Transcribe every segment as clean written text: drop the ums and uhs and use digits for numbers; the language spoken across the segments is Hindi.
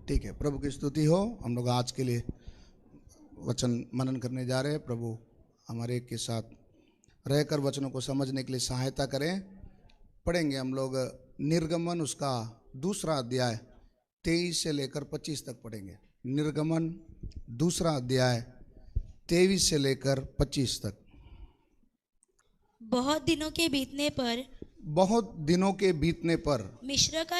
ठीक है, प्रभु की स्तुति हो। हम लोग आज के लिए वचन मनन करने जा रहे हैं। प्रभु हमारे एक के साथ रहकर वचनों को समझने के लिए सहायता करें। पढ़ेंगे हम लोग निर्गमन उसका दूसरा अध्याय 23 से लेकर 25 तक पढ़ेंगे। निर्गमन दूसरा अध्याय 23 से लेकर 25 तक। बहुत दिनों के बीतने पर मिस्र का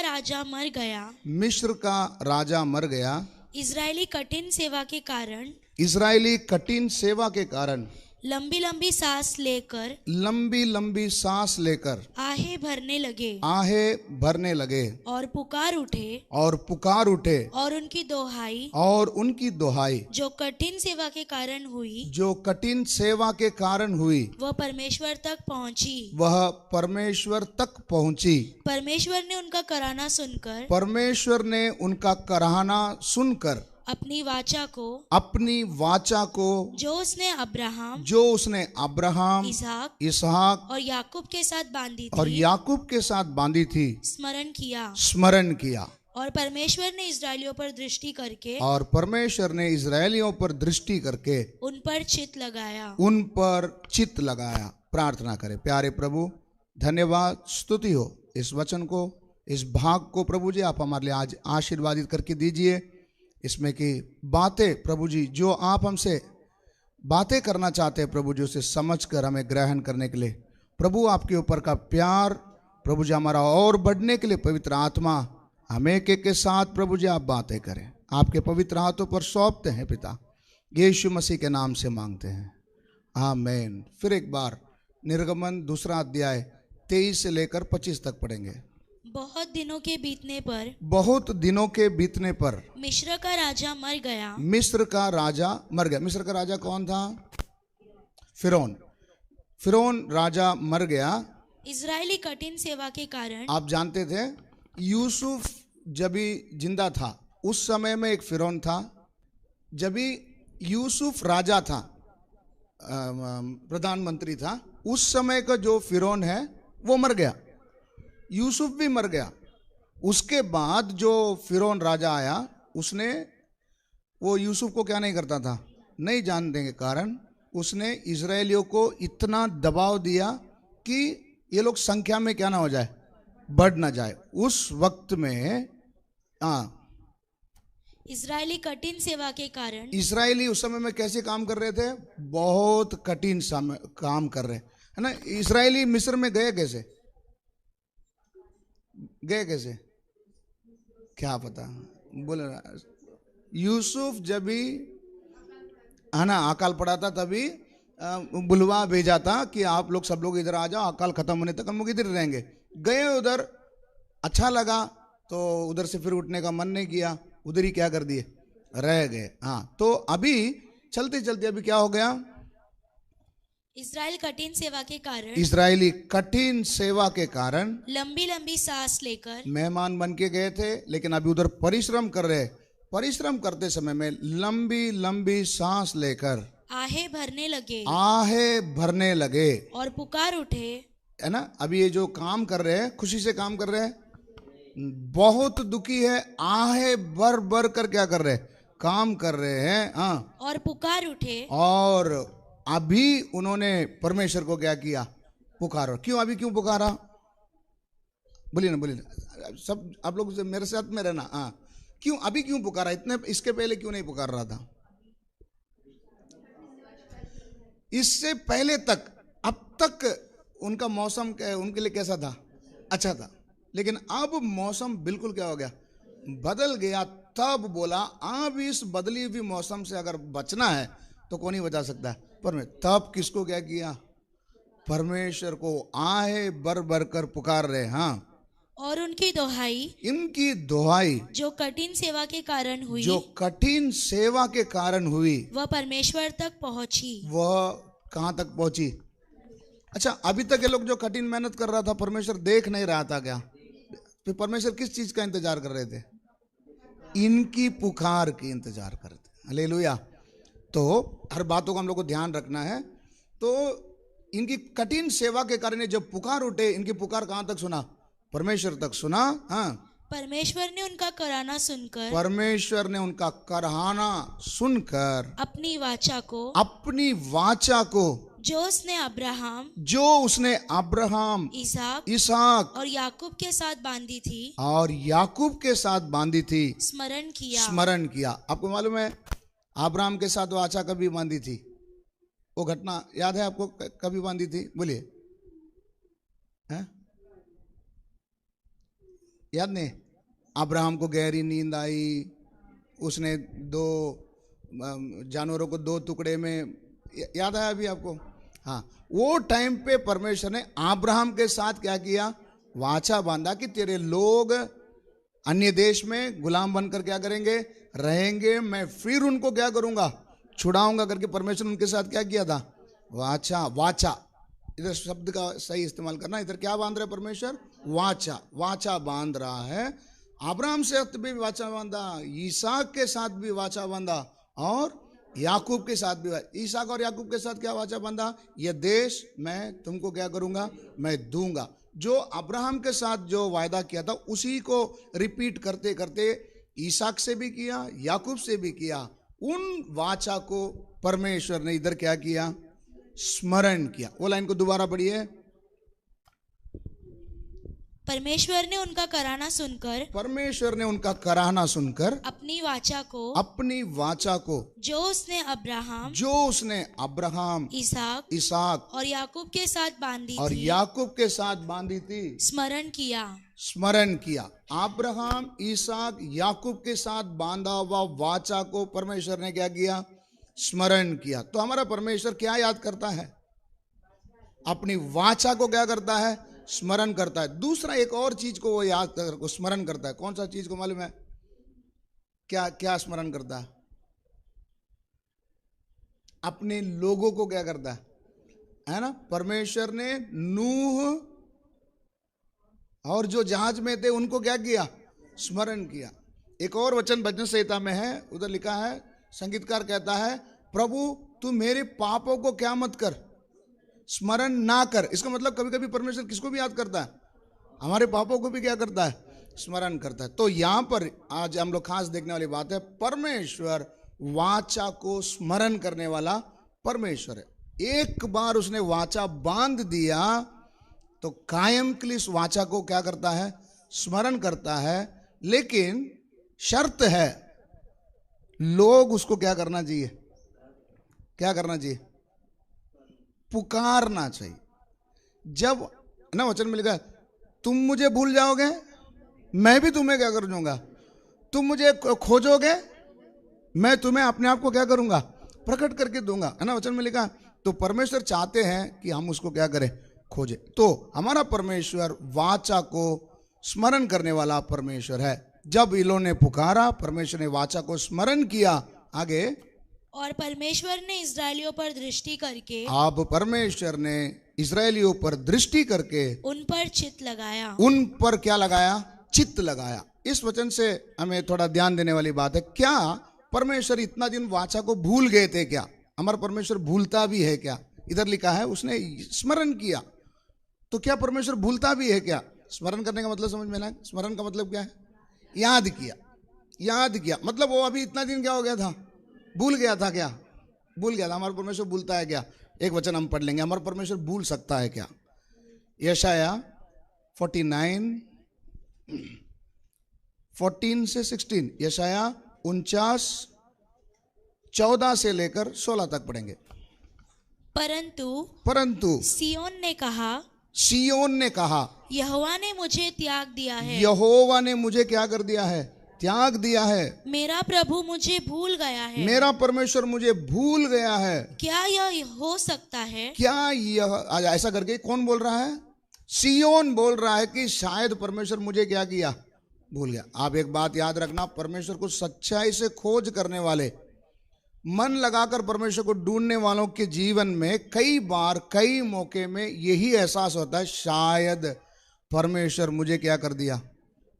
राजा मर गया। इजरायली कठिन सेवा के कारण लंबी लंबी सांस लेकर आहे भरने लगे और पुकार उठे और उनकी दोहाई जो कठिन सेवा के कारण हुई वह परमेश्वर तक पहुंची। परमेश्वर ने उनका कराहना सुनकर अपनी वाचा को जो उसने अब्राहम इसहाक और याकूब के साथ बांधी थी स्मरण किया। और परमेश्वर ने इजरायलियों पर दृष्टि करके उन पर चित्त लगाया। प्रार्थना करें। प्यारे प्रभु, धन्यवाद, स्तुति हो इस वचन को, इस भाग को प्रभु जी आप हमारे लिए आज आशीर्वादित करके दीजिए। इसमें की बातें प्रभु जी जो आप हमसे बातें करना चाहते हैं प्रभु जी उसे समझकर हमें ग्रहण करने के लिए प्रभु आपके ऊपर का प्यार प्रभु जी हमारा और बढ़ने के लिए पवित्र आत्मा हमें के साथ प्रभु जी आप बातें करें। आपके पवित्र हाथों पर सौंपते हैं पिता, यीशु मसीह के नाम से मांगते हैं, आमीन। फिर एक बार निर्गमन दूसरा अध्याय 23 से लेकर 25 तक पढ़ेंगे। बहुत दिनों के बीतने पर मिस्र का राजा मर गया। मिस्र का राजा कौन था? फिरौन राजा मर गया। इजरायली कठिन सेवा के कारण आप जानते थे यूसुफ जब भी जिंदा था उस समय में एक फिरौन था। जब भी यूसुफ राजा था, प्रधानमंत्री था, उस समय का जो फिरौन है वो मर गया, यूसुफ भी मर गया। उसके बाद जो फिरौन राजा आया उसने वो यूसुफ को क्या नहीं करता था, नहीं जानने के कारण उसने इजरायलियों को इतना दबाव दिया कि ये लोग संख्या में क्या ना हो जाए, बढ़ ना जाए। उस वक्त में इजरायली कठिन सेवा के कारण इजरायली उस समय में कैसे काम कर रहे थे? बहुत कठिन काम कर रहे है ना। इजरायली मिस्र में गए कैसे क्या पता, बोले यूसुफ जब भी है ना अकाल पड़ा था तभी बुलवा भेजा था कि आप लोग सब लोग इधर आ जाओ, अकाल खत्म होने तक हम लोग इधर रहेंगे। गए उधर, अच्छा लगा तो उधर से फिर उठने का मन नहीं किया, उधर ही क्या कर दिए, रह गए। हाँ, तो अभी चलते चलते अभी क्या हो गया, इजरायली कठिन सेवा के कारण लंबी लंबी सांस लेकर मेहमान बन के गए थे, लेकिन अभी उधर परिश्रम कर रहे। परिश्रम करते समय में लंबी लंबी सांस लेकर आहे भरने लगे और पुकार उठे, है ना। अभी ये जो काम कर रहे हैं, खुशी से काम कर रहे हैं, बहुत दुखी है, आहे भर भर कर क्या कर रहे, काम कर रहे हैं। हाँ, और पुकार उठे। और अभी उन्होंने परमेश्वर को क्या किया, पुकारा। क्यों अभी क्यों पुकारा, बोलिए ना सब आप लोग मेरे साथ में रहना। हाँ, क्यों अभी क्यों पुकारा, इतने इसके पहले क्यों नहीं पुकार रहा था? इससे पहले तक अब तक उनका मौसम उनके लिए कैसा था, अच्छा था, लेकिन अब मौसम बिल्कुल क्या हो गया, बदल गया। तब बोला अब इस बदली हुई मौसम से अगर बचना है तो कौन ही बचा सकता है, तब किसको क्या किया, परमेश्वर को आहे भर भर कर पुकार रहे। हाँ, और इनकी दोहाई जो कठिन सेवा के कारण हुई वह परमेश्वर तक पहुंची। वह कहां तक पहुंची? अच्छा, अभी तक ये लोग जो कठिन मेहनत कर रहा था परमेश्वर देख नहीं रहा था क्या? फिर परमेश्वर किस चीज का इंतजार कर रहे थे? इनकी पुकार की इंतजार कर रहे थे। हालेलुया। तो हर बातों को हम लोग को ध्यान रखना है। तो इनकी कठिन सेवा के कारण जब पुकार उठे, इनकी पुकार कहां तक सुना, परमेश्वर तक सुना। हाँ, परमेश्वर ने उनका कराना सुनकर परमेश्वर ने उनका कराहना सुनकर अपनी वाचा को जो उसने अब्राहम इसहाक और याकूब के साथ बांधी थी स्मरण किया। आपको मालूम है अब्राहम के साथ वाचा कभी बांधी थी? वो घटना याद है आपको? कभी बांधी थी? बोलिए, याद नहीं? अब्राहम को गहरी नींद आई, उसने 2 जानवरों को 2 टुकड़े में, याद है अभी आपको? हाँ, वो टाइम पे परमेश्वर ने अब्राहम के साथ क्या किया? वाचा बांधा कि तेरे लोग अन्य देश में गुलाम बनकर क्या करेंगे? रहेंगे, मैं फिर उनको क्या करूंगा? छुड़ाऊंगा करके परमेश्वर ने उनके साथ क्या किया था? वाचा। इधर शब्द का सही इस्तेमाल करना। इधर क्या बांध रहा है परमेश्वर? वाचा बांध रहा है। अब्राहम से भी वाचा बांधा, इसहाक के साथ भी वाचा बांधा और याकूब के साथ भी। इसहाक और याकूब के साथ क्या वाचा बांधा? यह देश मैं तुमको क्या करूंगा? मैं दूंगा। जो अब्राहम के साथ जो वायदा किया था उसी को रिपीट करते करते इसहाक से भी किया, याकूब से भी किया। उन वाचा को परमेश्वर ने इधर क्या किया? स्मरण किया। वो लाइन को दोबारा पढ़िए। परमेश्वर ने उनका कराहना सुनकर अपनी वाचा को जो उसने अब्राहम इसहाक और याकूब के साथ बांधी थी स्मरण किया। अब्राहम इसहाक याकूब के साथ बांधा हुआ वाचा को परमेश्वर ने क्या किया? स्मरण किया। तो हमारा परमेश्वर क्या याद करता है? अपनी वाचा को क्या करता है? स्मरण करता है। दूसरा एक और चीज को वो याद कर, स्मरण करता है। कौन सा चीज को मालूम है? क्या स्मरण करता है? अपने लोगों को क्या करता है ना? परमेश्वर ने नूह और जो जहाज में थे उनको क्या किया? स्मरण किया। एक और वचन भजन संहिता में है, उधर लिखा है, संगीतकार कहता है, प्रभु तू मेरे पापों को क्या मत कर? स्मरण ना कर। इसका मतलब कभी कभी परमेश्वर किसको भी याद करता है? हमारे पापों को भी क्या करता है? स्मरण करता है। तो यहां पर आज हम लोग खास देखने वाली बात है, परमेश्वर वाचा को स्मरण करने वाला परमेश्वर है। एक बार उसने वाचा बांध दिया तो कायम के लिए इस वाचा को क्या करता है? स्मरण करता है। लेकिन शर्त है, लोग उसको क्या करना चाहिए? क्या करना चाहिए? पुकारना चाहिए। जब ना वचन में लिखा, तुम मुझे भूल जाओगे, मैं भी तुम्हें क्या कर दूंगा? तुम मुझे खोजोगे, मैं तुम्हें अपने आप को क्या करूंगा? प्रकट करके दूंगा, है ना? वचन में लिखा। तो परमेश्वर चाहते हैं कि हम उसको क्या करें? खोजे। तो हमारा परमेश्वर वाचा को स्मरण करने वाला परमेश्वर है। जब इन्होंने पुकारा, परमेश्वर ने वाचा को स्मरण किया। आगे, और परमेश्वर ने इस्राएलियों पर दृष्टि करके, अब परमेश्वर ने इस्राएलियों पर दृष्टि करके उन पर चित्त लगाया। उन पर क्या लगाया? चित्त लगाया। इस वचन से हमें थोड़ा ध्यान देने वाली बात है। क्या परमेश्वर इतना दिन वाचा को भूल गए थे क्या? हमारा परमेश्वर भूलता भी है क्या? इधर लिखा है उसने स्मरण किया। तो क्या परमेश्वर भूलता भी है क्या? स्मरण करने का मतलब समझ में ना? स्मरण का मतलब क्या है? याद किया। याद किया मतलब वो अभी इतना दिन क्या हो गया था? भूल गया था। क्या भूल गया था? हमारा परमेश्वर भूलता है क्या? एक वचन हम पढ़ लेंगे, हमारा परमेश्वर भूल सकता है क्या? यशाया 49 14 से 16, यशाया 49 14 से लेकर 16 तक पढ़ेंगे। परंतु सियोन ने कहा, यहोवा ने मुझे त्याग दिया है। यहोवा ने मुझे क्या कर दिया है? त्याग दिया है। मेरा प्रभु मुझे भूल गया है। मेरा परमेश्वर मुझे भूल गया है। क्या यह हो सकता है? क्या यह ऐसा करके कौन बोल रहा है? सियोन बोल रहा है कि शायद परमेश्वर मुझे क्या किया? भूल गया। आप एक बात याद रखना, परमेश्वर को सच्चाई से खोज करने वाले, मन लगाकर परमेश्वर को ढूंढने वालों के जीवन में कई बार कई मौके में यही एहसास होता है, शायद परमेश्वर मुझे क्या कर दिया।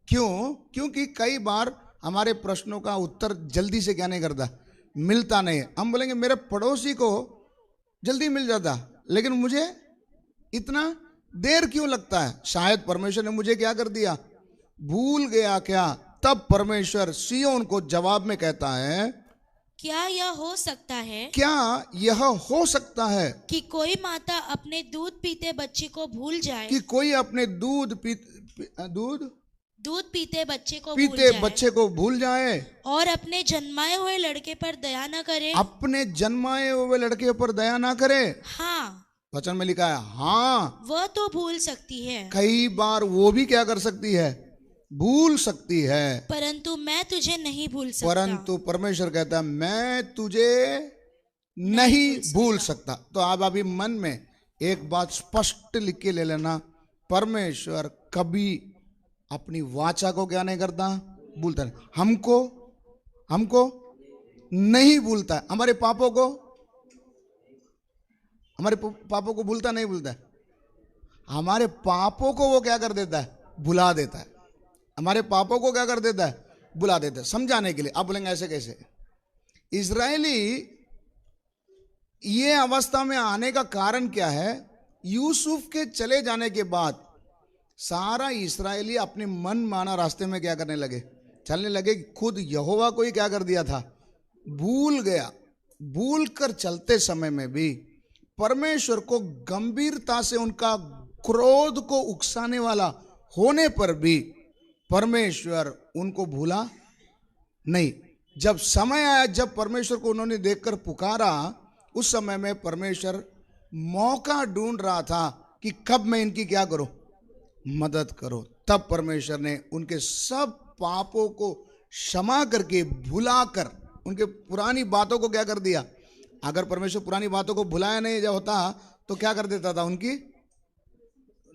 क्यों? क्योंकि कई बार हमारे प्रश्नों का उत्तर जल्दी से क्या नहीं करता? मिलता नहीं है। हम बोलेंगे मेरे पड़ोसी को जल्दी मिल जाता, लेकिन मुझे इतना देर क्यों लगता है? शायद परमेश्वर ने मुझे क्या कर दिया? भूल गया क्या? तब परमेश्वर सिय्योन को जवाब में कहता है, क्या यह हो सकता है, क्या यह हो सकता है कि कोई माता अपने दूध पीते बच्चे को भूल जाए, कि कोई अपने दूध पीते बच्चे को भूल जाए और अपने जन्माए हुए लड़के पर दया न करे, अपने जन्माए हुए लड़के पर दया ना करे? हाँ, वचन में लिखा है हाँ, वह तो भूल सकती है, कई बार वो भी क्या कर सकती है? भूल सकती है, परंतु मैं तुझे नहीं भूल सकता। परंतु परमेश्वर कहता है मैं तुझे नहीं भूल सकता। तो आप अभी मन में एक बात स्पष्ट लिख के ले लेना, परमेश्वर कभी अपनी वाचा को क्या नहीं करता? भूलता नहीं। हमको नहीं भूलता है। हमारे पापों को भूलता नहीं भूलता है? हमारे पापों को वो क्या कर देता है? भुला देता है। हमारे पापों को क्या कर देता है? बुला देता है। समझाने के लिए आप बोलेंगे ऐसे कैसे? इजरायली ये अवस्था में आने का कारण क्या है? यूसुफ के चले जाने के बाद सारा इस्राएली अपने मन माना रास्ते में क्या करने लगे? चलने लगे। खुद यहोवा को ही क्या कर दिया था? भूल गया। भूल कर चलते समय में भी परमेश्वर को गंभीरता से उनका क्रोध को उकसाने वाला होने पर भी परमेश्वर उनको भूला नहीं। जब समय आया, जब परमेश्वर को उन्होंने देखकर पुकारा, उस समय में परमेश्वर मौका ढूंढ रहा था कि कब मैं इनकी क्या करूं? मदद करो। तब परमेश्वर ने उनके सब पापों को क्षमा करके भुलाकर उनके पुरानी बातों को क्या कर दिया? अगर परमेश्वर पुरानी बातों को भुलाया नहीं होता तो क्या कर देता था?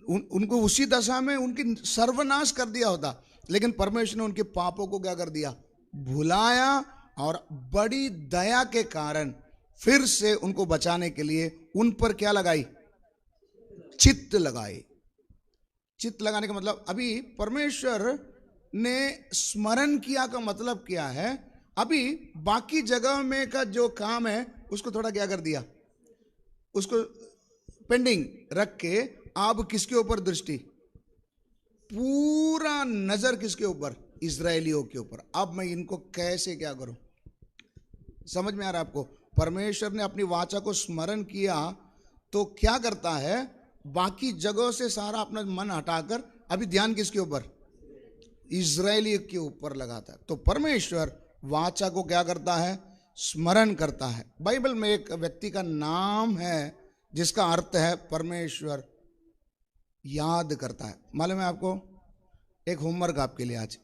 उनको उसी दशा में उनकी सर्वनाश कर दिया होता। लेकिन परमेश्वर ने उनके पापों को क्या कर दिया? भुलाया, और बड़ी दया के कारण फिर से उनको बचाने के लिए उन पर क्या लगाई? चित्त लगाई। चित्त लगाने का मतलब, अभी परमेश्वर ने स्मरण किया का मतलब क्या है? अभी बाकी जगह में का जो काम है उसको थोड़ा क्या कर दिया? उसको पेंडिंग रख के अब किसके ऊपर दृष्टि? पूरा नजर किसके ऊपर? इजरायलियों के ऊपर। अब मैं इनको कैसे क्या करूं? समझ में आ रहा है आपको? परमेश्वर ने अपनी वाचा को स्मरण किया तो क्या करता है? बाकी जगहों से सारा अपना मन हटाकर अभी ध्यान किसके ऊपर? इजरायली के ऊपर लगाता है। तो परमेश्वर वाचा को क्या करता है? स्मरण करता है। बाइबल में एक व्यक्ति का नाम है जिसका अर्थ है परमेश्वर याद करता है। मालूम है आपको? एक होमवर्क आपके लिए आज,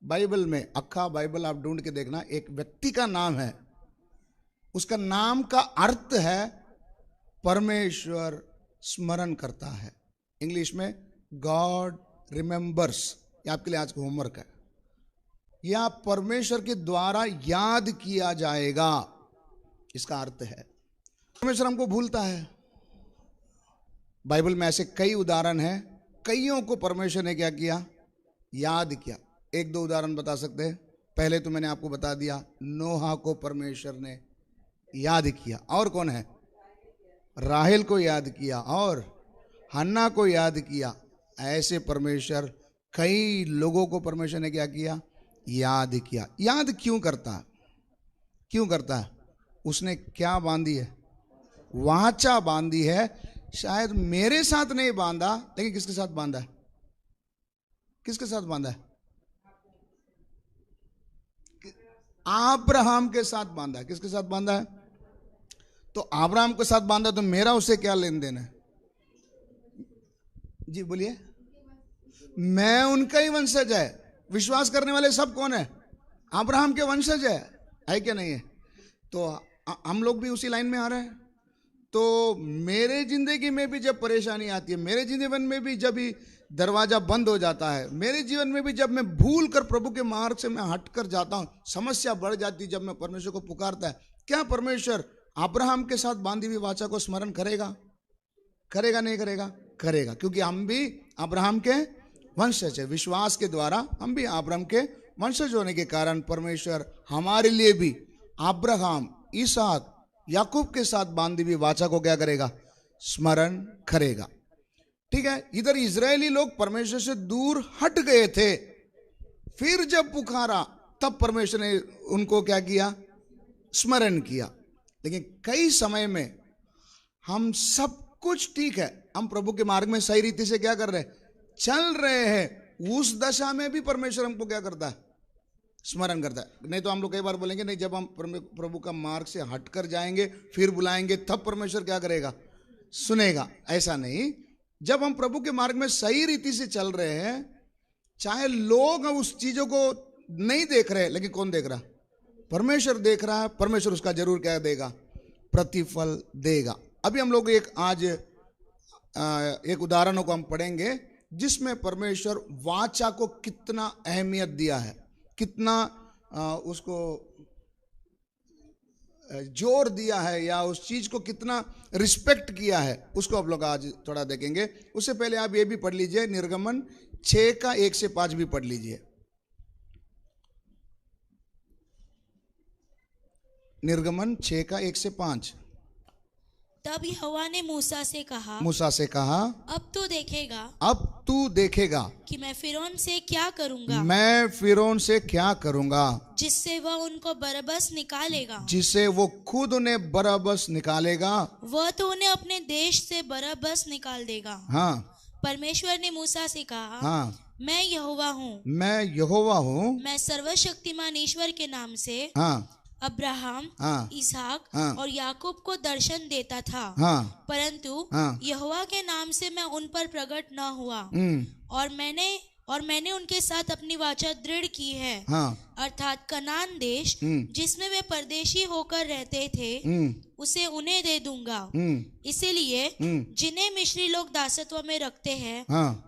बाइबल में अक्खा बाइबल आप ढूंढ के देखना, एक व्यक्ति का नाम है, उसका नाम का अर्थ है परमेश्वर स्मरण करता है। इंग्लिश में गॉड रिमेंबर्स। ये आपके लिए आज का होमवर्क है। या परमेश्वर के द्वारा याद किया जाएगा, इसका अर्थ है। परमेश्वर हमको भूलता है। बाइबल में ऐसे कई उदाहरण हैं, कईयों को परमेश्वर ने क्या किया? याद किया। एक दो उदाहरण बता सकते हैं। पहले तो मैंने आपको बता दिया, नोहा को परमेश्वर ने याद किया। और कौन है? राहेल को याद किया और हन्ना को याद किया। ऐसे परमेश्वर कई लोगों को परमेश्वर ने क्या किया? याद किया। याद क्यों करता है? क्यों करता है? उसने क्या बांधी है? वाचा बांधी है। शायद मेरे साथ नहीं बांधा, लेकिन किसके साथ बांधा है? किसके साथ बांधा है? अब्राहम के साथ बांधा है। किसके साथ बांधा है? तो अब्राहम के साथ बांधा, तो मेरा उससे क्या लेन देन है? जी बोलिए। मैं उनका ही वंशज है। विश्वास करने वाले सब कौन है? अब्राहम के वंशज है क्या नहीं है? तो हम लोग भी उसी लाइन में आ रहे हैं। तो मेरे जिंदगी में भी जब परेशानी आती है, मेरे जीवन में भी जब भी दरवाजा बंद हो जाता है, मेरे जीवन में भी जब मैं भूल कर प्रभु के मार्ग से मैं हट कर जाता हूं, समस्या बढ़ जाती है, जब मैं परमेश्वर को पुकारता है, क्या परमेश्वर अब्राहम के साथ बांधी हुई वाचा को स्मरण करेगा? करेगा नहीं करेगा? करेगा, क्योंकि हम भी अब्राहम के वंशज है। विश्वास के द्वारा हम भी अब्राहम के वंशज होने के कारण परमेश्वर हमारे लिए भी अब्राहम, इसहाक, याकूब के साथ बांधी हुई वाचा को क्या करेगा? स्मरण करेगा। ठीक है, इधर इजरायली लोग परमेश्वर से दूर हट गए थे, फिर जब पुकारा तब परमेश्वर ने उनको क्या किया, स्मरण किया। लेकिन कई समय में हम सब कुछ ठीक है, हम प्रभु के मार्ग में सही रीति से क्या कर रहे हैं, चल रहे हैं, उस दशा में भी परमेश्वर हमको क्या करता है, स्मरण करता है। नहीं तो हम लोग कई बार बोलेंगे नहीं, जब हम प्रभु का मार्ग से हटकर जाएंगे फिर बुलाएंगे तब परमेश्वर क्या करेगा, सुनेगा। ऐसा नहीं, जब हम प्रभु के मार्ग में सही रीति से चल रहे हैं, चाहे लोग उस चीजों को नहीं देख रहे, लेकिन कौन देख रहा, परमेश्वर देख रहा है। परमेश्वर उसका जरूर क्या देगा, प्रतिफल देगा। अभी हम लोग एक उदाहरणों को हम पढ़ेंगे जिसमें परमेश्वर वाचा को कितना अहमियत दिया है, कितना उसको जोर दिया है, या उस चीज को कितना रिस्पेक्ट किया है, उसको आप लोग आज थोड़ा देखेंगे। उससे पहले आप ये भी पढ़ लीजिए, निर्गमन 6 का 1 से 5 भी पढ़ लीजिए। निर्गमन 6 का 1 से 5। तब यहोवा ने मूसा से कहा, अब तू देखेगा कि मैं फिरौन से क्या करूंगा, जिससे वह उनको बरअब्बस निकालेगा, जिसे वो खुद उन्हें बरअब्बस निकालेगा, वह तो उन्हें अपने देश से बरअब्बस निकाल देगा। हाँ, परमेश्वर ने मूसा से कहा, हाँ, मैं यहोवा हूँ, मैं सर्वशक्तिमान ईश्वर के नाम से अब्राहम, इसहाक और याकूब को दर्शन देता था, परंतु यहोवा के नाम से मैं उन पर प्रकट न हुआ, और मैंने उनके साथ अपनी वाचा दृढ़ की है, अर्थात कनान देश जिसमें वे परदेशी होकर रहते थे, उसे उन्हें दे दूंगा। इसीलिए जिन्हें मिस्री लोग दासत्व में रखते हैं,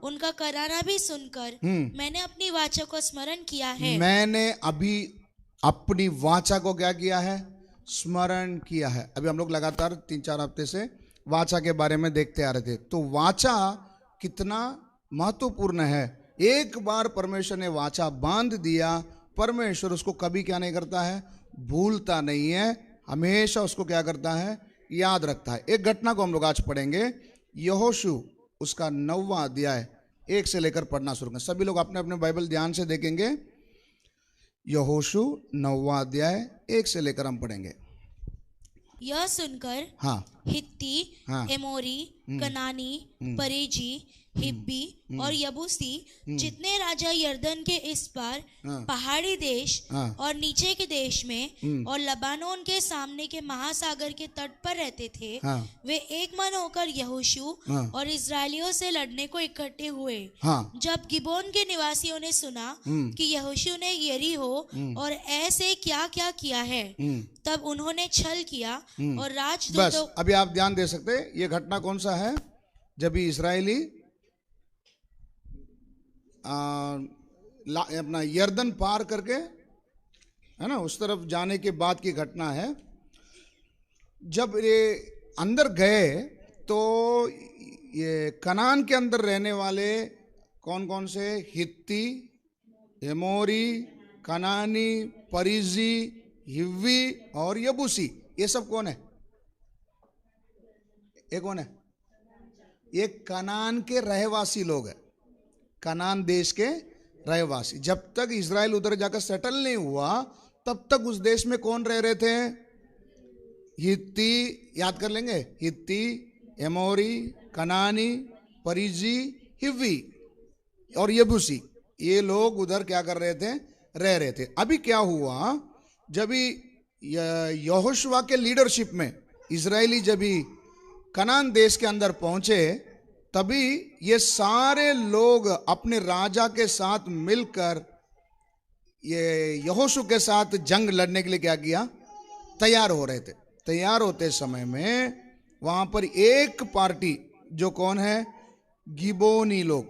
उनका कराना भी सुनकर मैंने अपनी वाचा को स्मरण किया है। मैंने अभी अपनी वाचा को क्या किया है, स्मरण किया है। अभी हम लोग लगातार 3-4 हफ्ते से वाचा के बारे में देखते आ रहे थे। तो वाचा कितना महत्वपूर्ण है। एक बार परमेश्वर ने वाचा बांध दिया, परमेश्वर उसको कभी क्या नहीं करता है, भूलता नहीं है, हमेशा उसको क्या करता है, याद रखता है। एक घटना को हम लोग आज पढ़ेंगे, यहोशू उसका 9वां अध्याय 1 से लेकर पढ़ना शुरू करें। सभी लोग अपने अपने बाइबल ध्यान से देखेंगे। यहोशू 9वां अध्याय 1 से लेकर हम पढ़ेंगे। यह सुनकर हित्ती, एमोरी, कनानी, परिजी, हिब्बी और यबूसी जितने राजा यर्दन के इस पार पहाड़ी देश और नीचे के देश में और लबानोन के सामने के महासागर के तट पर रहते थे, वे एक मन होकर यहोशू और इस्राएलियों से लड़ने को इकट्ठे हुए। जब गिबोन के निवासियों ने सुना कि यहोशू ने यरीहो और ऐसे क्या क्या किया है, तब उन्होंने छल किया और राजदूतों। बस अभी आप ध्यान दे सकते हैं, ये घटना कौन सा है, जब इस्राएली अपना यर्दन पार करके, है ना, उस तरफ जाने के बाद की घटना है। जब ये अंदर गए तो ये कनान के अंदर रहने वाले कौन कौन से, हित्ती, एमोरी, कनानी, परिजी, हिव्वी और यबूसी, ये सब कौन है, ये कौन है, ये कनान के रहवासी लोग हैं, कनान देश के रहवासी। जब तक इजराइल उधर जाकर सेटल नहीं हुआ तब तक उस देश में कौन रह रहे थे, हित्ती, याद कर लेंगे, हित्ती, एमोरी, कनानी, परिजी, हिव्वी और यबूसी, ये लोग उधर क्या कर रहे थे, रह रहे थे। अभी क्या हुआ, जब यहोशुआ के लीडरशिप में इजरायली जब कनान देश के अंदर पहुंचे, तभी ये सारे लोग अपने राजा के साथ मिलकर ये यहोशू के साथ जंग लड़ने के लिए क्या किया, तैयार हो रहे थे। तैयार होते समय में वहां पर एक पार्टी, जो कौन है, गिबोनी लोग,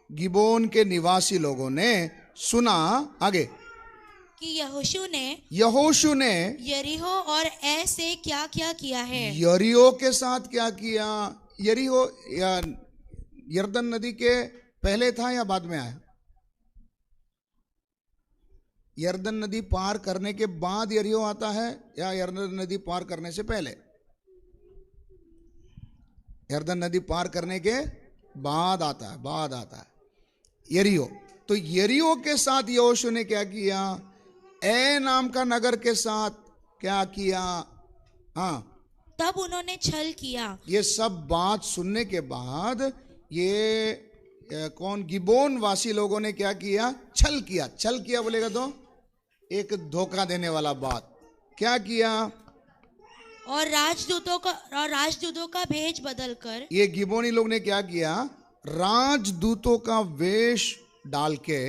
गिबोन के निवासी लोगों ने सुना आगे कि यहोशू ने यरीहो और ऐसे क्या क्या किया है। यरीहो के साथ क्या किया, यरीहो या यर्दन नदी के पहले था या बाद में आया, यर्दन नदी पार करने के बाद यरीहो आता है या यर्दन नदी पार करने से पहले, यर्दन नदी पार करने के बाद आता है, बाद आता है यरीहो। तो यरीहो के साथ यहोशू ने क्या किया? ए नाम का नगर के साथ क्या किया? हाँ, तब उन्होंने छल किया। ये सब बात सुनने के बाद ये कौन गिबोन वासी लोगों ने क्या किया? छल किया। छल किया बोलेगा तो एक धोखा देने वाला बात। क्या किया? और राजदूतों का भेष बदलकर, ये गिबोनी लोग ने क्या किया? राजदूतों का वेश डाल के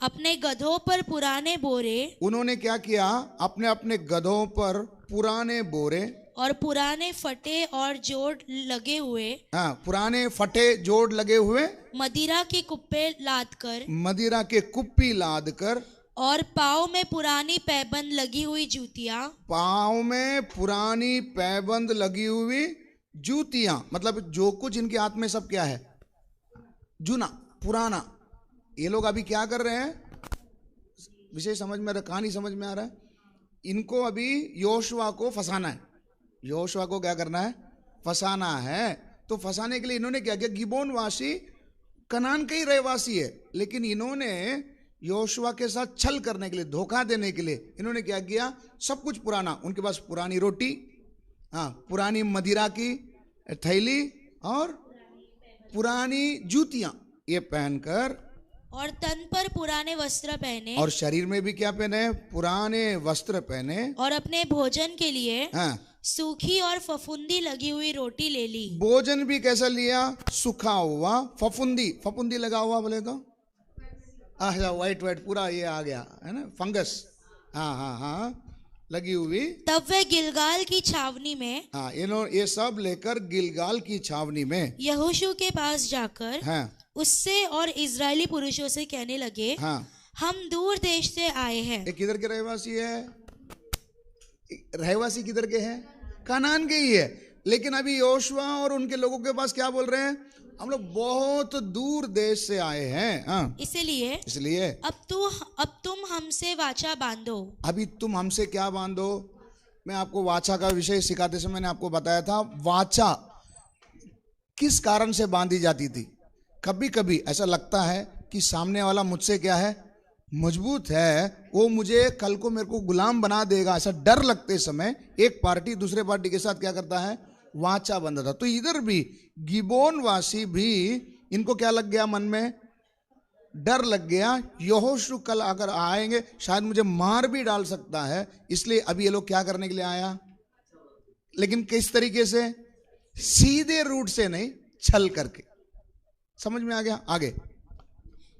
अपने गधों पर पुराने बोरे, उन्होंने क्या किया? अपने अपने गधों पर पुराने बोरे और पुराने फटे और जोड़ लगे हुए, हाँ, पुराने फटे जोड़ लगे हुए मदिरा के कुप्पे लादकर, मदिरा के कुप्पी लाद कर, और पाँव में पुरानी पैबंद लगी हुई जूतियां, पाँव में पुरानी पैबंद लगी हुई जूतियां, मतलब जो कुछ इनके हाथ में सब क्या है? जूना, पुराना। ये लोग अभी क्या कर रहे हैं? विषय समझ में आ रहा, कहानी समझ में आ रहा है? इनको अभी योशुआ को फंसाना है। योशुआ को क्या करना है? फंसाना है। तो फंसाने के लिए इन्होंने क्या किया? गिबोन वासी कनान के ही रहवासी है, लेकिन इन्होंने योशुआ के साथ छल करने के लिए, धोखा देने के लिए इन्होंने क्या किया? सब कुछ पुराना, उनके पास पुरानी रोटी, हाँ, पुरानी मदिरा की थैली और पुरानी जूतियां ये पहनकर, और तन पर पुराने वस्त्र पहने, और शरीर में भी क्या पहने? पुराने वस्त्र पहने, और अपने भोजन के लिए हाँ, सूखी और फफूंदी लगी हुई रोटी ले ली। भोजन भी कैसा लिया? सूखा हुआ, फफूंदी, फफूंदी लगा हुआ बोले तो अच्छा, व्हाइट व्हाइट पूरा ये आ गया है ना, फंगस, हाँ हाँ हाँ, लगी हुई। तब वे गिलगाल की छावनी में, हाँ, ये सब लेकर गिलगाल की छावनी में यहोशू के पास जाकर, हाँ, उससे और इजरायली पुरुषों से कहने लगे, हाँ, हम दूर देश से आए हैं। ये किधर के रहवासी है? रहवासी किधर के हैं? कनान के ही है। लेकिन अभी योशुआ और उनके लोगों के पास क्या बोल रहे हैं? हम लोग बहुत दूर देश से आए हैं। हाँ, इसलिए अब तुम हमसे वाचा बांधो। अभी तुम हमसे क्या बांधो? मैं आपको वाचा का विषय सिखाते समय मैंने आपको बताया था, वाचा किस कारण से बांधी जाती थी। कभी कभी ऐसा लगता है कि सामने वाला मुझसे क्या है? मजबूत है, वो मुझे कल को मेरे को गुलाम बना देगा, ऐसा डर लगते समय एक पार्टी दूसरे पार्टी के साथ क्या करता है? वाचा बंधा था। तो इधर भी गिबोन वासी भी, इनको क्या लग गया? मन में डर लग गया, यहोशू कल अगर आएंगे शायद मुझे मार भी डाल सकता है, इसलिए अभी ये लोग क्या करने के लिए आया? लेकिन किस तरीके से? सीधे रूट से नहीं, छल करके। समझ में आ गया? आगे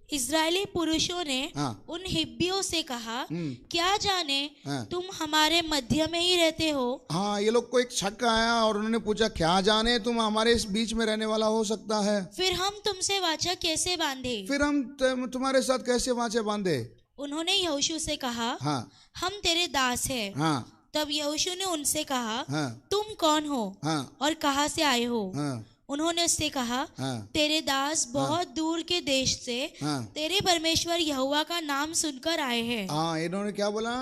इजरायली पुरुषों ने उन हिब्बियों से कहा, क्या जाने तुम हमारे मध्य में ही रहते हो? हाँ, ये लोग को एक शक आया और उन्होंने पूछा, क्या जाने तुम हमारे इस बीच में रहने वाला हो सकता है? फिर हम तुमसे वाचा कैसे बांधे? फिर हम तुम्हारे साथ कैसे वाचा बांधे? उन्होंने यहोशू से कहा, हम तेरे दास हैं। तब यहोशू ने उनसे कहा, तुम कौन हो और कहाँ से आए हो? उन्होंने उससे कहा, तेरे दास बहुत दूर के देश से तेरे परमेश्वर यहोवा का नाम सुनकर आए हैं। हाँ, इन्होंने क्या बोला?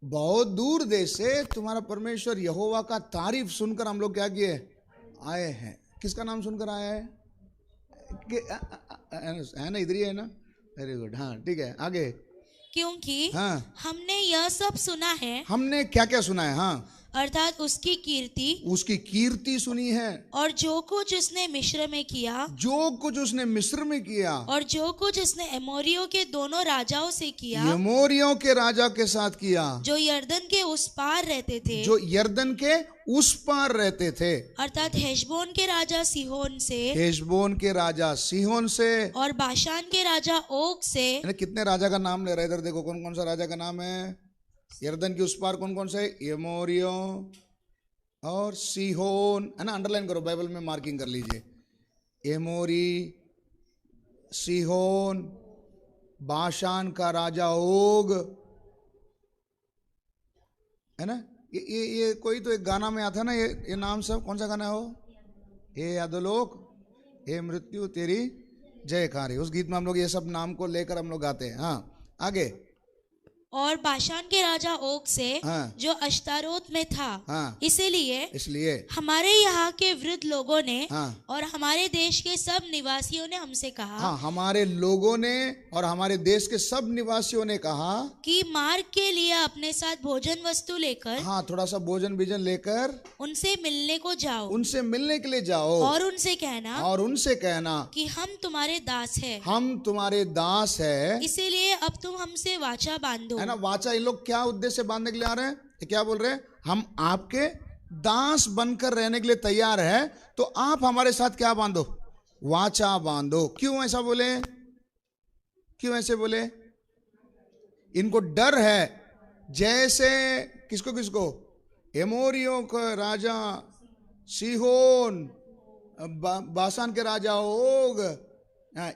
बहुत दूर देश से तुम्हारा परमेश्वर यहोवा का तारीफ सुनकर हम लोग क्या किए? आए हैं। किसका नाम सुनकर आया है? है ना, इधर ही है ना? वेरी गुड, हाँ ठीक है, आगे। क्योंकि हमने यह सब सुना है। हमने क्या क्या सुना है? हाँ, अर्थात उसकी कीर्ति सुनी है, और जो कुछ उसने मिस्र में किया, और जो कुछ उसने एमोरियों के दोनों राजाओं से किया, एमोरियों के राजा के साथ किया, जो यरदन के उस पार रहते थे, अर्थात हेशबोन के राजा सिहोन से, और बाशान के राजा ओग से। कितने राजा का नाम ले रहे? इधर देखो, कौन कौन सा राजा का नाम है? यरदन के उस पार कौन कौन से? एमोरियो और सीहोन, है ना? अंडरलाइन करो, बाइबल में मार्किंग कर लीजिए। एमोरी, सीहोन, बाशान का राजा ओग, है ना? ये कोई तो एक गाना में आता है ना, ये नाम सब कौन सा गाना हो? हे अधोलोक, हे मृत्यु तेरी जयकारी। उस गीत में हम लोग ये सब नाम को लेकर हम लोग गाते हैं। हाँ, आगे। और बाशान के राजा ओग से जो अश्तारोत में था। इसलिए हमारे यहाँ के वृद्ध लोगों ने और हमारे देश के सब निवासियों ने हमसे कहा, हमारे लोगों ने और हमारे देश के सब निवासियों ने कहा कि मार्ग के लिए अपने साथ भोजन वस्तु लेकर, थोड़ा सा भोजन बीजन लेकर उनसे मिलने को जाओ, उनसे मिलने के लिए जाओ, और उनसे कहना कि हम तुम्हारे दास है, हम तुम्हारे दास है, इसीलिए अब तुम हमसे वाचा बांधो। है ना, वाचा। इन लोग क्या उद्देश्य से बांधने के लिए आ रहे हैं? क्या बोल रहे हैं? हम आपके दास बनकर रहने के लिए तैयार है, तो आप हमारे साथ क्या बांधो? वाचा बांधो। क्यों ऐसा बोले? क्यों ऐसे बोले? इनको डर है, जैसे किसको किसको? एमोरियों का राजा सीहोन, बासान के राजा ओग,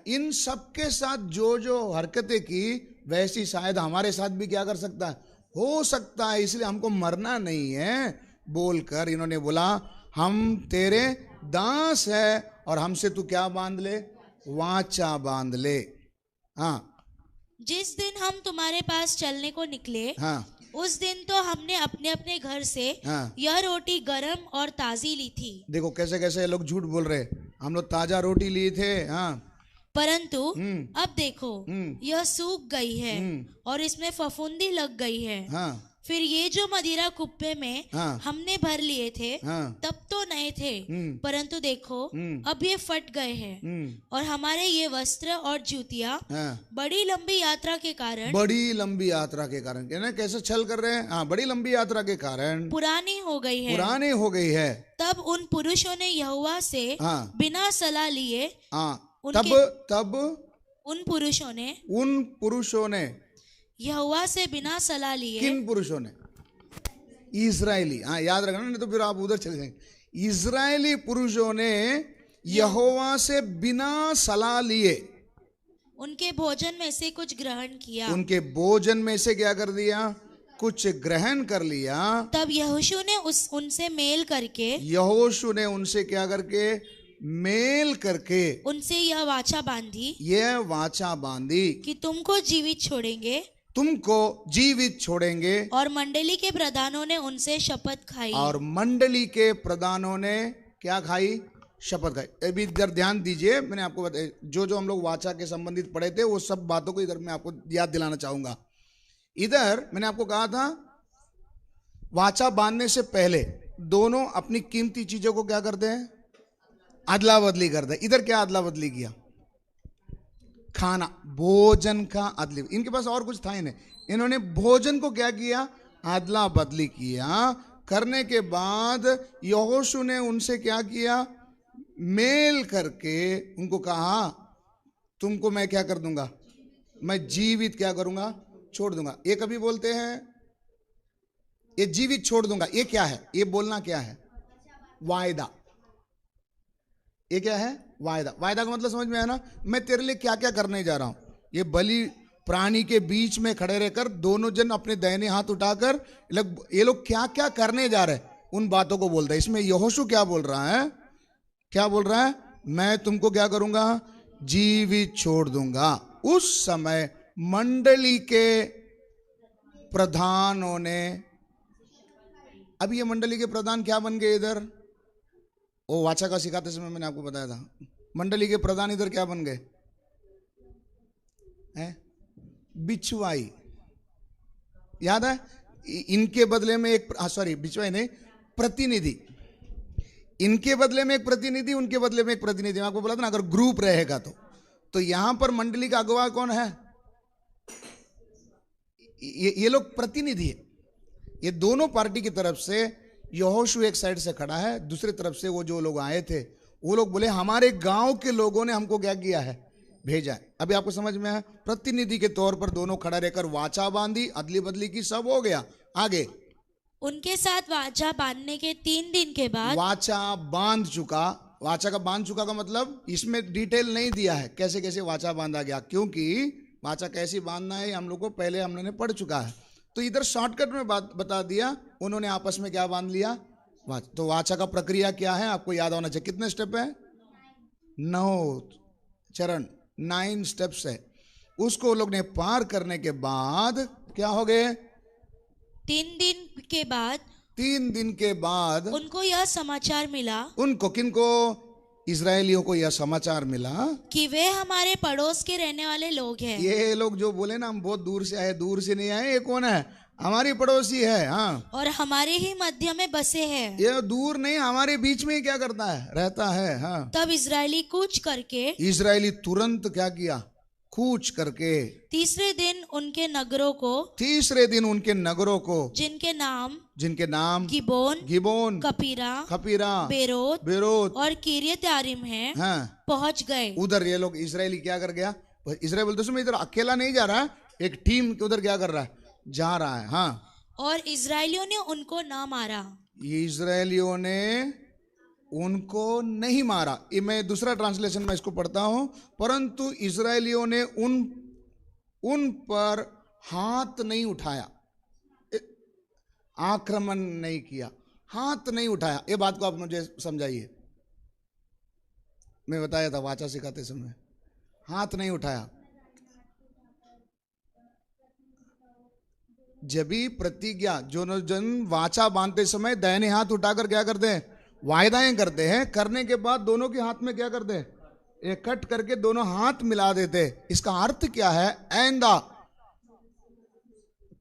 इन सब के साथ जो हरकतें की, वैसी शायद हमारे साथ भी क्या कर सकता है? हो सकता है। इसलिए हमको मरना नहीं है बोलकर इन्होंने बोला हम तेरे दास है, और हमसे तू क्या बांध ले? वाचा बांध ले। जिस दिन हम तुम्हारे पास चलने को निकले, उस दिन तो हमने अपने अपने घर से यह रोटी गरम और ताजी ली थी। देखो कैसे कैसे ये लोग झूठ बोल रहे, हम लोग ताजा रोटी लिए थे, परंतु अब देखो यह सूख गई है और इसमें फफूंदी लग गई है। फिर ये जो मदिरा कुप्पे में हमने भर लिए थे, तब तो नए थे, परंतु देखो अब ये फट गए हैं, और हमारे ये वस्त्र और जूतियां बड़ी लंबी यात्रा के कारण, कैसे छल कर रहे हैं? बड़ी लंबी यात्रा के कारण पुरानी हो गई है। तब उन पुरुषों ने यहोवा से बिना सलाह लिए, तब उन पुरुषों ने यहोवा से बिना सलाह लिए, किन पुरुषों ने? इजरायली। याद रखना, नहीं तो फिर आप उधर चले जाएंगे। इजरायली पुरुषों ने यहोवा से बिना सलाह लिए उनके भोजन में से कुछ ग्रहण किया। उनके भोजन में से क्या कर दिया? कुछ ग्रहण कर लिया। तब यहोशू ने उनसे मेल करके, यहोशू ने उनसे क्या करके? मेल करके उनसे यह वाचा बांधी कि तुमको जीवित छोड़ेंगे। और मंडली के प्रधानों ने उनसे शपथ खाई। और मंडली के प्रधानों ने क्या खाई? शपथ खाई। अभी इधर ध्यान दीजिए, मैंने आपको बताया जो हम लोग वाचा के संबंधित पढ़े थे, वो सब बातों को इधर मैं आपको याद दिलाना चाहूंगा। इधर मैंने आपको कहा था वाचा बांधने से पहले दोनों अपनी कीमती चीजों को क्या करते हैं? अदला बदली करते हैं। इधर क्या अदला बदली किया? खाना, भोजन का अदली। इनके पास और कुछ था ही नहीं, इन्होंने भोजन को क्या किया? अदला बदली किया। करने के बाद यहोशू ने उनसे क्या किया? मेल करके उनको कहा तुमको मैं क्या कर दूंगा? मैं जीवित क्या करूंगा? छोड़ दूंगा। ये कभी बोलते हैं ये जीवित छोड़ दूंगा, ये क्या है? ये बोलना क्या है? वायदा। ये क्या है? वायदा। वायदा का मतलब समझ में आया ना? मैं तेरे लिए क्या क्या करने जा रहा हूं। ये बलि प्राणी के बीच में खड़े रहकर दोनों जन अपने दाहिने हाथ उठाकर ये लोग क्या क्या करने जा रहे हैं, उन बातों को बोलता है। इसमें यहोशू क्या बोल रहा है? क्या बोल रहा है? मैं तुमको क्या करूंगा? जीवित छोड़ दूंगा। उस समय मंडली के प्रधानों ने, अब ये मंडली के प्रधान क्या बन गए? इधर वो वाचा का सिखाते समय मैंने आपको बताया था, मंडली के प्रधान इधर क्या बन गए? बिचवाई। याद है? इनके बदले में एक बिचवाई नहीं, प्रतिनिधि। इनके बदले में एक प्रतिनिधि, उनके बदले में एक प्रतिनिधि। मैं आपको बोला था ना, अगर ग्रुप रहेगा तो यहां पर मंडली का अगुवा कौन है? ये लोग प्रतिनिधि है। ये दोनों पार्टी की तरफ से यहोशू एक साइड से खड़ा है, दूसरी तरफ से वो जो लोग आए थे वो लोग बोले हमारे गांव के लोगों ने हमको क्या किया है? भेजा है। अभी आपको समझ में है? प्रतिनिधि के तौर पर दोनों खड़ा रहकर वाचा बांधी, अदली बदली की, सब हो गया। आगे उनके साथ वाचा बांधने के 3 दिन के बाद, वाचा बांध चुका। वाचा का बांध चुका का मतलब इसमें डिटेल नहीं दिया है कैसे कैसे वाचा बांधा गया, क्योंकि वाचा कैसी बांधना है हम लोग को पहले हमने पढ़ चुका है। तो इधर शॉर्टकट में बात बता दिया, उन्होंने आपस में क्या बांध लिया? वाचा। तो वाचा का प्रक्रिया क्या है आपको याद होना चाहिए। कितने स्टेप है? 9 चरण, 9 स्टेप्स है। उसको लोग ने पार करने के बाद क्या हो गए? 3 दिन के बाद 3 दिन के बाद उनको यह समाचार मिला, उनको, किनको? इजरायलियों को यह समाचार मिला कि वे हमारे पड़ोस के रहने वाले लोग हैं। ये लोग जो बोले ना हम बहुत दूर से आए, दूर से नहीं आए, ये कौन है? हमारी पड़ोसी है। हाँ, और हमारे ही मध्य में बसे हैं। ये दूर नहीं, हमारे बीच में ही क्या करता है? रहता है। हाँ, तब इजरायली कूच करके, इजरायली तुरंत क्या किया? कूच करके तीसरे दिन उनके नगरों को, जिनके नाम गिबोन, कपीरा, बेरोत और किरियत यारीम है, हाँ, पहुंच गए। उधर ये लोग, इजरायली क्या कर गया? इजराइल बोलते मैं इधर अकेला नहीं जा रहा, एक टीम के उधर क्या कर रहा है? जा रहा है। हाँ, और इजरायलियों ने उनको ना मारा। इजरायलियों ने उनको नहीं मारा। ये मैं दूसरा ट्रांसलेशन में इसको पढ़ता हूं, परंतु इजरायलियों ने उन पर हाथ नहीं उठाया, आक्रमण नहीं किया, हाथ नहीं उठाया। ये बात को आप मुझे समझाइए। मैं बताया था वाचा सिखाते समय, हाथ नहीं उठाया। जब भी प्रतिज्ञा, जो जन वाचा बांधते समय दाहिने हाथ उठाकर क्या करते हैं? वायदाएं करते हैं। करने के बाद दोनों के हाथ में क्या करते हैं? एक कट करके दोनों हाथ मिला देते। इसका अर्थ क्या है? आइंदा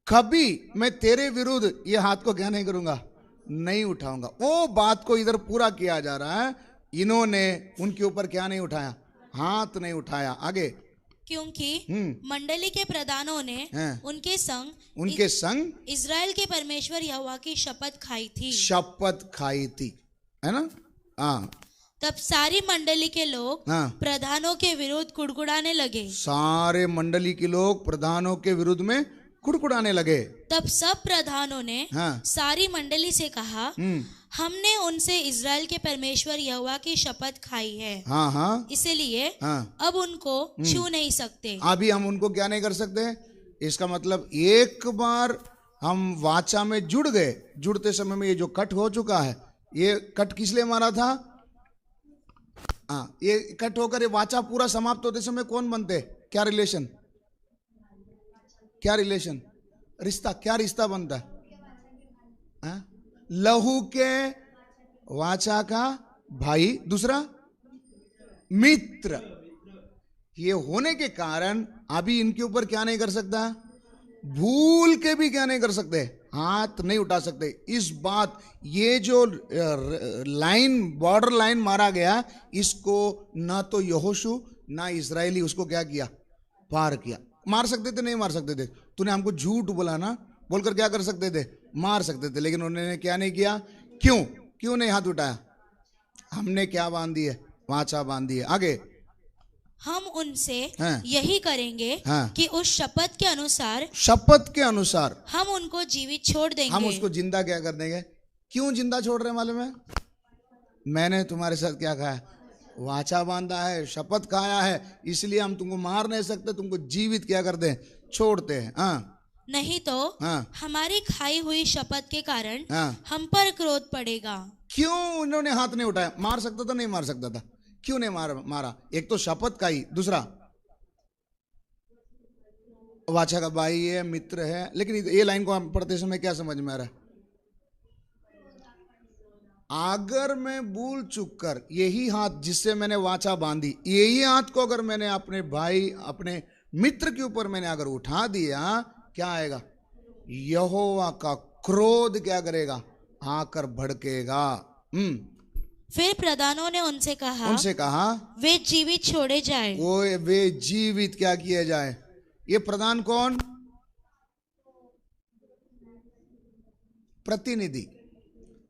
कभी मैं तेरे विरुद्ध ये हाथ को क्या नहीं करूंगा? नहीं उठाऊंगा। वो बात को इधर पूरा किया जा रहा है। इन्होंने उनके ऊपर क्या नहीं उठाया? हाथ नहीं उठाया। आगे, क्योंकि मंडली के प्रधानों ने उनके संग इजराइल के परमेश्वर यहोवा की शपथ खाई थी, है ना? हाँ, तब सारी मंडली के लोग प्रधानों के विरुद्ध कुड़कुड़ाने लगे। सारे मंडली के लोग प्रधानों के विरुद्ध में कुड़कुड़ाने लगे। तब सब प्रधानों ने सारी मंडली से कहा, हमने उनसे इजराइल के परमेश्वर यहोवा की शपथ खाई है। हाँ हाँ, इसलिए अब उनको छू नहीं सकते। अभी हम उनको क्या नहीं कर सकते? इसका मतलब एक बार हम वाचा में जुड़ गए, जुड़ते समय में ये जो कट हो चुका है, ये कट किस लिए मारा था? हाँ, ये कट होकर ये वाचा पूरा समाप्त होते समय कौन बनते? क्या रिलेशन? रिश्ता, क्या रिश्ता बनता है? लहू के वाचा का भाई, दूसरा मित्र। ये होने के कारण अभी इनके ऊपर क्या नहीं कर सकता? भूल के भी क्या नहीं कर सकते? हाथ नहीं उठा सकते। इस बात, ये जो लाइन, बॉर्डर लाइन मारा गया, इसको ना तो यहोशू ना इजरायली उसको क्या किया? पार किया। मार सकते थे? नहीं मार सकते थे? तूने हमको झूठ बोला ना, बोलकर क्या कर सकते थे? मार सकते थे। लेकिन उन्होंने क्या नहीं किया? क्यों नहीं हाथ उठाया? हमने क्या बांध दी है? वाचा बांध दी है। आगे, हम उनसे यही करेंगे कि उस शपथ के अनुसार हम उनको जीवित छोड़ देंगे। हम उसको जिंदा क्या कर देंगे? क्यों जिंदा छोड़ रहे हैं मालूम है? मैंने तुम्हारे साथ क्या खाया? वाचा बांधा है, शपथ खाया है, इसलिए हम तुमको मार नहीं सकते, तुमको जीवित क्या करते हैं? छोड़ते हैं। नहीं तो हमारी खाई हुई शपथ के कारण हम पर क्रोध पड़ेगा। क्यों उन्होंने हाथ नहीं उठाया? मार सकता था? नहीं मार सकता था? क्यों नहीं मारा? एक तो शपथ खाई, दूसरा वाचा का भाई है, मित्र है। लेकिन ये लाइन को हम पढ़ते समय क्या समझ में आ रहा है? अगर मैं भूल चूक कर यही हाथ जिससे मैंने वाचा बांधी, यही हाथ को अगर मैंने अपने भाई, अपने मित्र के ऊपर मैंने अगर उठा दिया, क्या आएगा? यहोवा का क्रोध क्या करेगा? आकर भड़केगा। फिर प्रधानों ने उनसे कहा वे जीवित छोड़े जाए। वे जीवित क्या किए जाए? ये प्रधान कौन?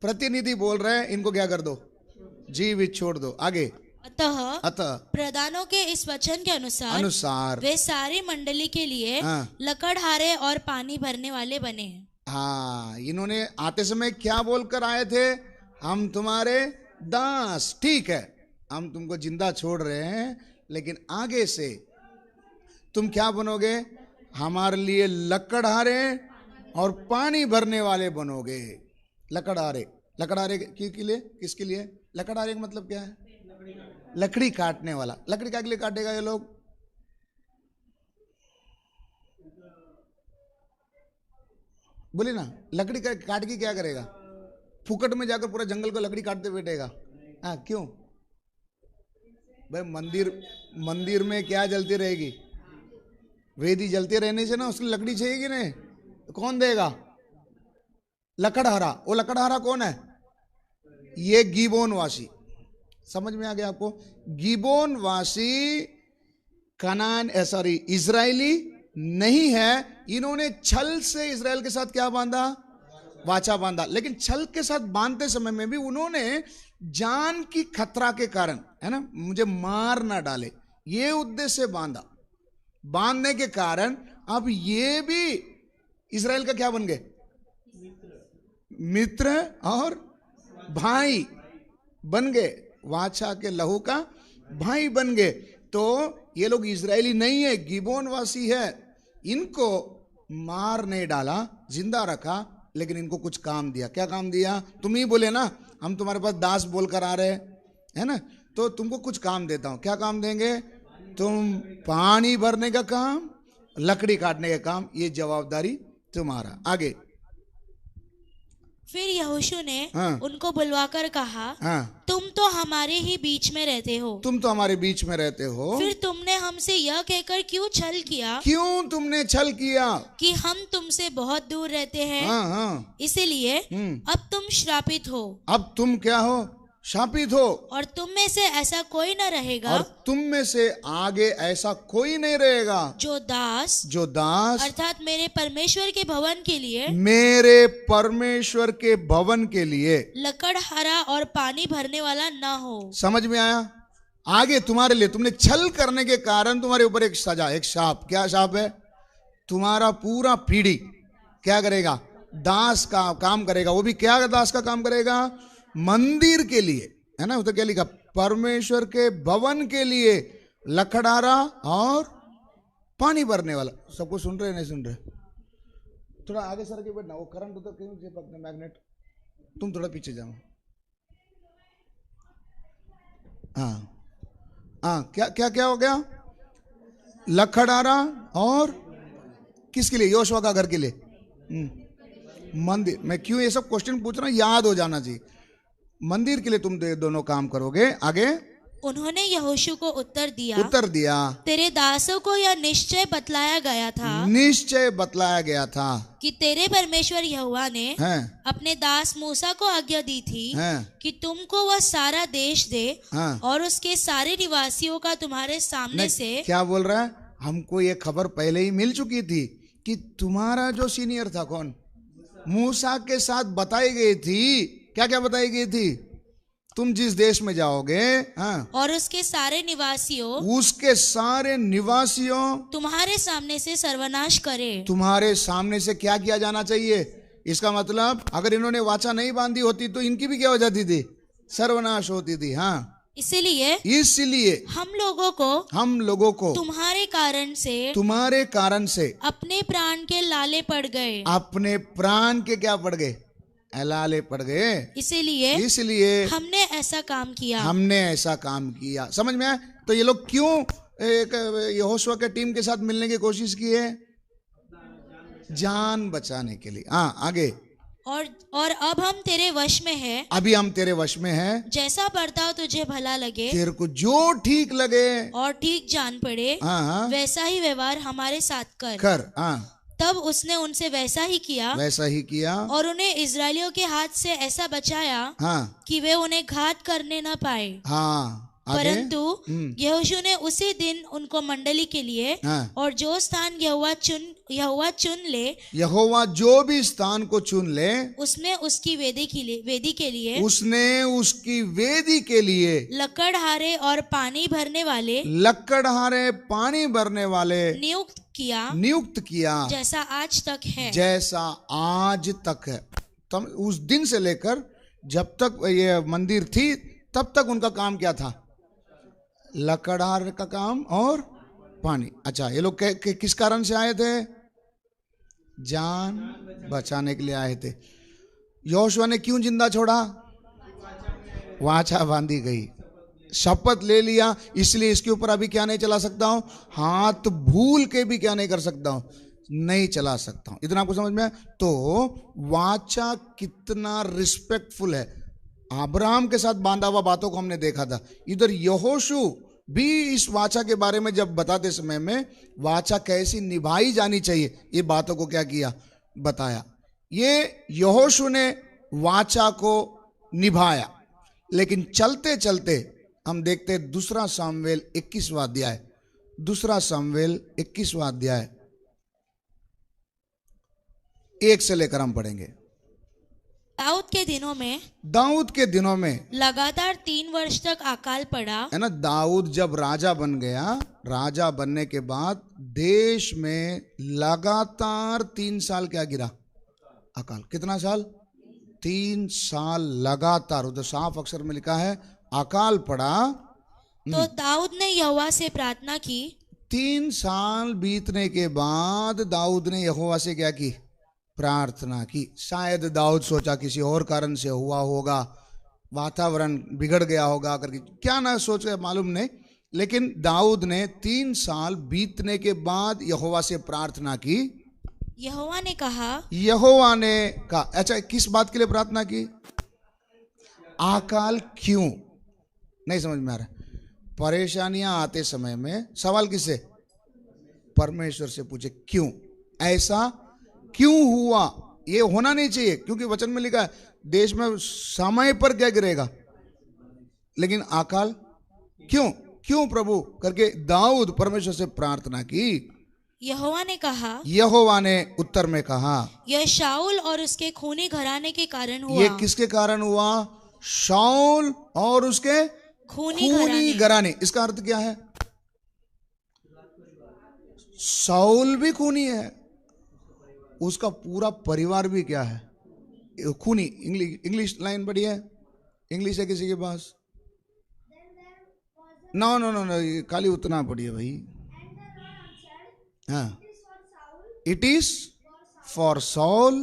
प्रतिनिधि बोल रहे हैं, इनको क्या कर दो? जीवित छोड़ दो। आगे, अतः प्रधानों के इस वचन के अनुसार वे सारी मंडली के लिए लकड़हारे और पानी भरने वाले बने। हाँ, इन्होंने आते समय क्या बोलकर आए थे? हम तुम्हारे दास, ठीक है, हम तुमको जिंदा छोड़ रहे हैं, लेकिन आगे से तुम क्या बनोगे? हमारे लिए लकड़हारे और पानी भरने वाले बनोगे। लकड़हारे के लिए, किसके लिए? लकड़हारे का मतलब क्या है? लकड़ी काटने वाला। लकड़ी क्या के लिए काटेगा ये लोग? बोले ना, लकड़ी काट के क्या करेगा? फुकट में जाकर पूरा जंगल को लकड़ी काटते बैठेगा। हाँ, क्यों भाई? मंदिर में क्या जलती रहेगी? वेदी जलते रहने से ना उसकी लकड़ी चाहिए कि नहीं? कौन देगा? लकड़हारा। वो लकड़हारा कौन है? ये गिबोन वासी। समझ में आ गया आपको? गिबोन वासी कनान सॉरी इजरायली नहीं है। इन्होंने छल से इजराइल के साथ क्या बांधा? वाचा बांधा। लेकिन छल के साथ बांधते समय में भी उन्होंने जान की खतरा के कारण, है ना, मुझे मार ना डाले, ये उद्देश्य से बांधा। बांधने के कारण अब ये भी इजराइल का क्या बन गए? मित्र और भाई बन गए। वाचा के लहू का भाई बन गए। तो ये लोग इजरायली नहीं है, गिबोन वासी है। इनको मार नहीं डाला, जिंदा रखा, लेकिन इनको कुछ काम दिया। क्या काम दिया? तुम ही बोले ना, हम तुम्हारे पास दास बोलकर आ रहे हैं ना, तो तुमको कुछ काम देता हूं। क्या काम देंगे? तुम पानी भरने का काम, लकड़ी काटने का काम, ये जवाबदारी तुम्हारा। आगे। फिर यहोशू ने उनको बुलवाकर कहा, तुम तो हमारे ही बीच में रहते हो। तुम तो हमारे बीच में रहते हो। फिर तुमने हमसे यह कहकर क्यों छल किया? क्यों तुमने छल किया? कि हम तुमसे बहुत दूर रहते हैं। इसीलिए अब तुम श्रापित हो। अब तुम क्या हो? शापित हो। और तुम में से ऐसा कोई न रहेगा, और तुम में से आगे ऐसा कोई नहीं रहेगा, जो दास अर्थात मेरे परमेश्वर के भवन के लिए, मेरे परमेश्वर के भवन के लिए लकड़हारा और पानी भरने वाला ना हो। समझ में आया? आगे तुम्हारे लिए, तुमने छल करने के कारण तुम्हारे ऊपर एक सजा, एक शाप। क्या शाप है? तुम्हारा पूरा पीढ़ी क्या करेगा? दास का काम करेगा। वो भी क्या दास का काम करेगा? मंदिर के लिए, है ना। तो क्या लिखा? परमेश्वर के भवन के लिए लकड़हारा और पानी भरने वाला। सबको सुन रहे नहीं सुन रहे? थोड़ा आगे सर के बैठना, वो करंट उधर क्यों चिपकता मैग्नेट। तुम थोड़ा पीछे जाओ। हाँ, क्या हो गया? लकड़हारा और किसके लिए? योशुआ का घर के लिए। मंदिर। मैं क्यों ये सब क्वेश्चन पूछ रहा हूं, याद हो जाना चाहिए। मंदिर के लिए तुम दोनों काम करोगे। आगे। उन्होंने यहोशू को उत्तर दिया, तेरे दासों को यह निश्चय बतलाया गया था कि तेरे परमेश्वर यहोवा ने अपने दास मूसा को आज्ञा दी थी कि तुमको वह सारा देश दे और उसके सारे निवासियों का तुम्हारे सामने से। क्या बोल रहा है? हमको ये खबर पहले ही मिल चुकी थी कि तुम्हारा जो सीनियर था, कौन? मूसा के साथ बताई गई थी। क्या क्या बताई गई थी? तुम जिस देश में जाओगे, और उसके सारे निवासियों तुम्हारे सामने से सर्वनाश करे। तुम्हारे सामने से क्या किया जाना चाहिए? इसका मतलब अगर इन्होंने वाचा नहीं बांधी होती तो इनकी भी क्या हो जाती थी? सर्वनाश होती थी। हाँ, इसलिए हम लोगों को तुम्हारे कारण से अपने प्राण के लाले पड़ गए। अपने प्राण के क्या पड़ गए? लाले पड़ गए। इसलिए हमने ऐसा काम किया। समझ में आया? तो ये लोग क्यों यहोशुआ के टीम के साथ मिलने की कोशिश की है? जान बचाने के लिए। हाँ, आगे। और अब हम तेरे वश में हैं। अभी हम तेरे वश में हैं। जैसा बर्ताव तुझे भला लगे, तेरे को जो ठीक लगे और ठीक जान पड़े, वैसा ही व्यवहार हमारे साथ कर। तब उसने उनसे वैसा ही किया और उन्हें इजरायलियों के हाथ से ऐसा बचाया कि वे उन्हें घात करने न पाए। परंतु यहोशू ने उसी दिन उनको मंडली के लिए और जो स्थान यहोवा जो भी स्थान को चुन ले, उसने उसकी वेदी के लिए लकड़हारे और पानी भरने वाले नियुक्त किया जैसा आज तक है। तब उस दिन से लेकर जब तक ये मंदिर थी तब तक उनका काम क्या था? लकड़हारे का काम और पानी। अच्छा, ये लोग किस कारण से आए थे? जान बचाने के लिए आए थे। यहोशुआ ने क्यों जिंदा छोड़ा? वाचा बांधी गई, शपथ ले लिया, इसलिए इसके ऊपर अभी क्या नहीं चला सकता हूं? हाथ भूल के भी क्या नहीं कर सकता हूं? नहीं चला सकता हूं। इतना आपको समझ में आया? तो वाचा कितना रिस्पेक्टफुल है। अब्राहम के साथ बांधा हुआ बातों को हमने देखा था। इधर यहोशू भी इस वाचा के बारे में जब बताते समय में वाचा कैसी निभाई जानी चाहिए, ये बातों को क्या किया, बताया। ये यहोशू ने वाचा को निभाया। लेकिन चलते चलते हम देखते हैं दूसरा सामुएल 21वां अध्याय, दूसरा सामुएल 21वां अध्याय 1 से लेकर हम पढ़ेंगे। दाऊद के दिनों में लगातार 3 वर्ष तक अकाल पड़ा, है ना। दाऊद जब राजा बन गया, राजा बनने के बाद देश में लगातार 3 साल क्या गिरा, अकाल। कितना साल? 3 साल लगातार। उधर साफ अक्षर में लिखा है अकाल पड़ा। तो दाऊद ने यहोवा से प्रार्थना की। 3 साल बीतने के बाद दाऊद ने यहोवा से क्या की, प्रार्थना की। शायद दाऊद सोचा किसी और कारण से हुआ होगा, वातावरण बिगड़ गया होगा करके, क्या ना सोचे मालूम नहीं। लेकिन दाऊद ने 3 साल बीतने के बाद यहोवा से प्रार्थना की। यहोवा ने कहा, अच्छा, किस बात के लिए प्रार्थना की? अकाल क्यों? नहीं समझ में आ रहा। परेशानियां आते समय में सवाल किससे? परमेश्वर से पूछे, क्यों ऐसा क्यों हुआ? ये होना नहीं चाहिए, क्योंकि वचन में लिखा है देश में समय पर क्या गिरेगा, लेकिन अकाल क्यों, क्यों प्रभु करके दाऊद परमेश्वर से प्रार्थना की। यहोवा ने उत्तर में कहा, यह शाऊल और उसके खूनी घराने के कारण हुआ। ये किसके कारण हुआ? शाऊल और उसके खूनी घराने। इसका अर्थ क्या है? शाऊल भी खूनी है, उसका पूरा परिवार भी क्या है, खूनी। इंग्लिश लाइन पढ़ी है? इंग्लिश है किसी के पास? नो, खाली उतना पढ़िए भाई। हाँ, it is for soul